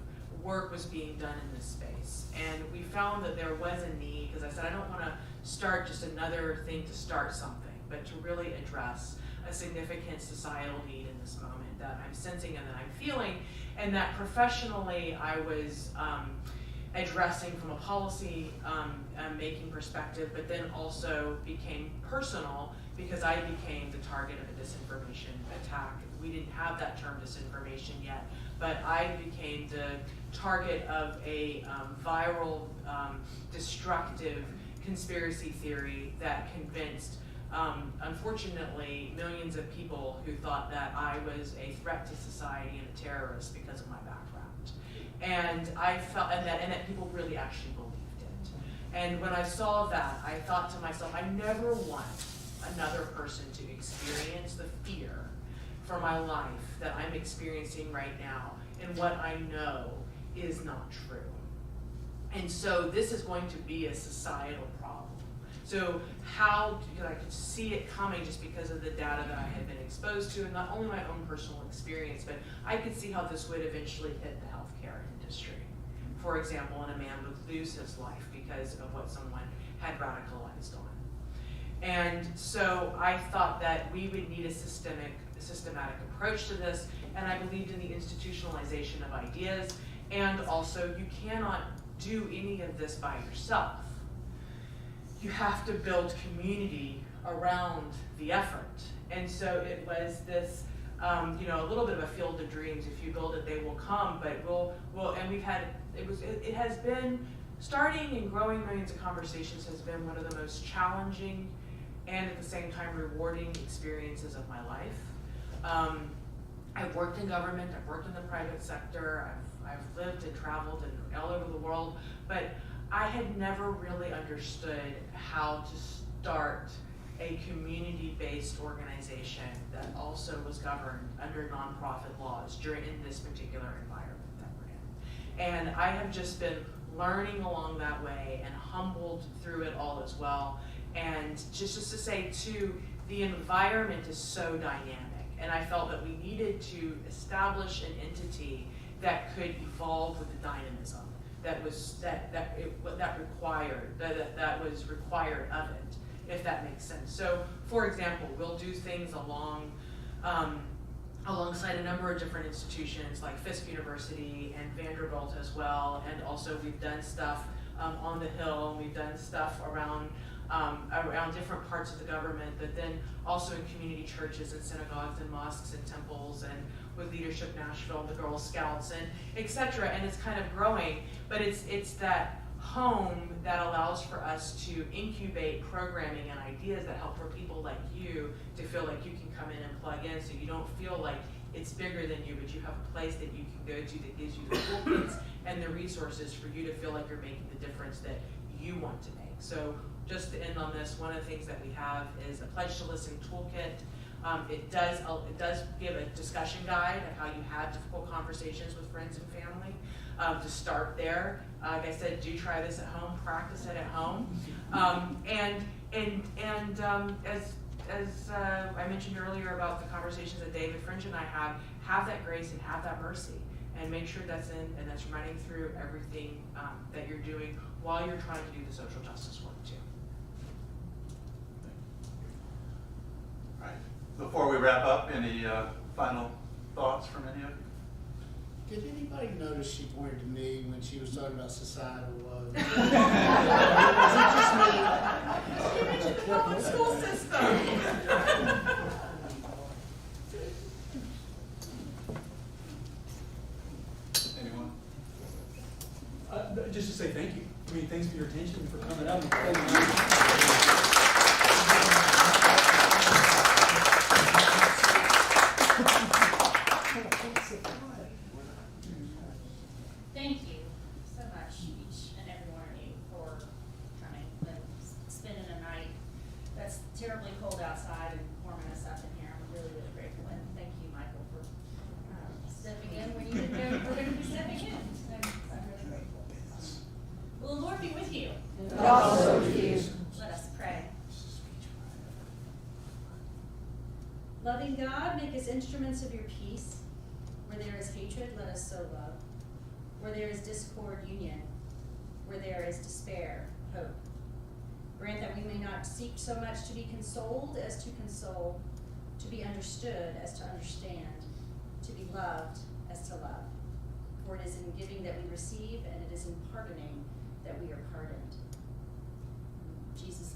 G: work was being done in this space. And we found that there was a need, because I said I don't want to start just another thing to start something, but to really address a significant societal need in this moment that I'm sensing and that I'm feeling, and that professionally I was addressing from a policy making perspective, but then also became personal because I became the target of a disinformation attack. We didn't have that term disinformation yet, but I became the target of a viral, destructive conspiracy theory that convinced unfortunately, millions of people who thought that I was a threat to society and a terrorist because of my background. And I felt, and that people really actually believed it. And when I saw that, I thought to myself, I never want another person to experience the fear for my life that I'm experiencing right now and what I know is not true. And so this is going to be a societal problem. So how, because I could see it coming just because of the data that I had been exposed to, and not only my own personal experience, but I could see how this would eventually hit the healthcare industry. For example, when a man would lose his life because of what someone had radicalized on. And so I thought that we would need a systematic approach to this, and I believed in the institutionalization of ideas, and also you cannot do any of this by yourself. You have to build community around the effort. And so it was this, a little bit of a field of dreams. If you build it, they will come, but and we've had, it has been, starting and growing millions of conversations has been one of the most challenging and at the same time rewarding experiences of my life. I've worked in government, I've worked in the private sector, I've lived and traveled and all over the world, but I had never really understood how to start a community-based organization that also was governed under nonprofit laws in this particular environment that we're in. And I have just been learning along that way and humbled through it all as well. And just to say too, the environment is so dynamic, and I felt that we needed to establish an entity that could evolve with the dynamism that was required of it, if that makes sense. So, for example, we'll do things alongside a number of different institutions like Fisk University and Vanderbilt as well, and also we've done stuff on the Hill, and we've done stuff around different parts of the government, but then also in community churches and synagogues and mosques and temples, and with Leadership Nashville, the Girl Scouts, and et cetera. And it's kind of growing, but it's that home that allows for us to incubate programming and ideas that help for people like you to feel like you can come in and plug in, so you don't feel like it's bigger than you, but you have a place that you can go to that gives you the toolkits and the resources for you to feel like you're making the difference that you want to make. So just to end on this, one of the things that we have is a Pledge to Listen toolkit. It does give a discussion guide of how you have difficult conversations with friends and family. To start there, like I said, do try this at home, practice it at home, as I mentioned earlier about the conversations that David Fringe and I have that grace and have that mercy, and make sure that's in and that's running through everything that you're doing while you're trying to do the social justice work too.
D: All right. Before we wrap up, any final thoughts from any of you?
E: Did anybody notice she pointed to me when she was talking about societal love? Was it just me?
G: She mentioned the public school system.
D: Anyone?
F: Just to say thank you. I mean, thanks for your attention and for coming up.
A: Thank you so much, each and every one of you, for coming and spending a night that's terribly cold outside and warming us up in here. I'm really, really grateful, and thank you, Michael, for stepping in when you didn't know you were going to be stepping in. I'm really grateful. Will the Lord be with you?
M: And also with you.
A: Let us pray. Loving God, make us instruments of your peace. Where there is hatred, let us sow love. Where there is discord, union. Where there is despair, hope. Grant that we may not seek so much to be consoled as to console, to be understood as to understand, to be loved as to love. For it is in giving that we receive, and it is in pardoning that we are pardoned. In Jesus'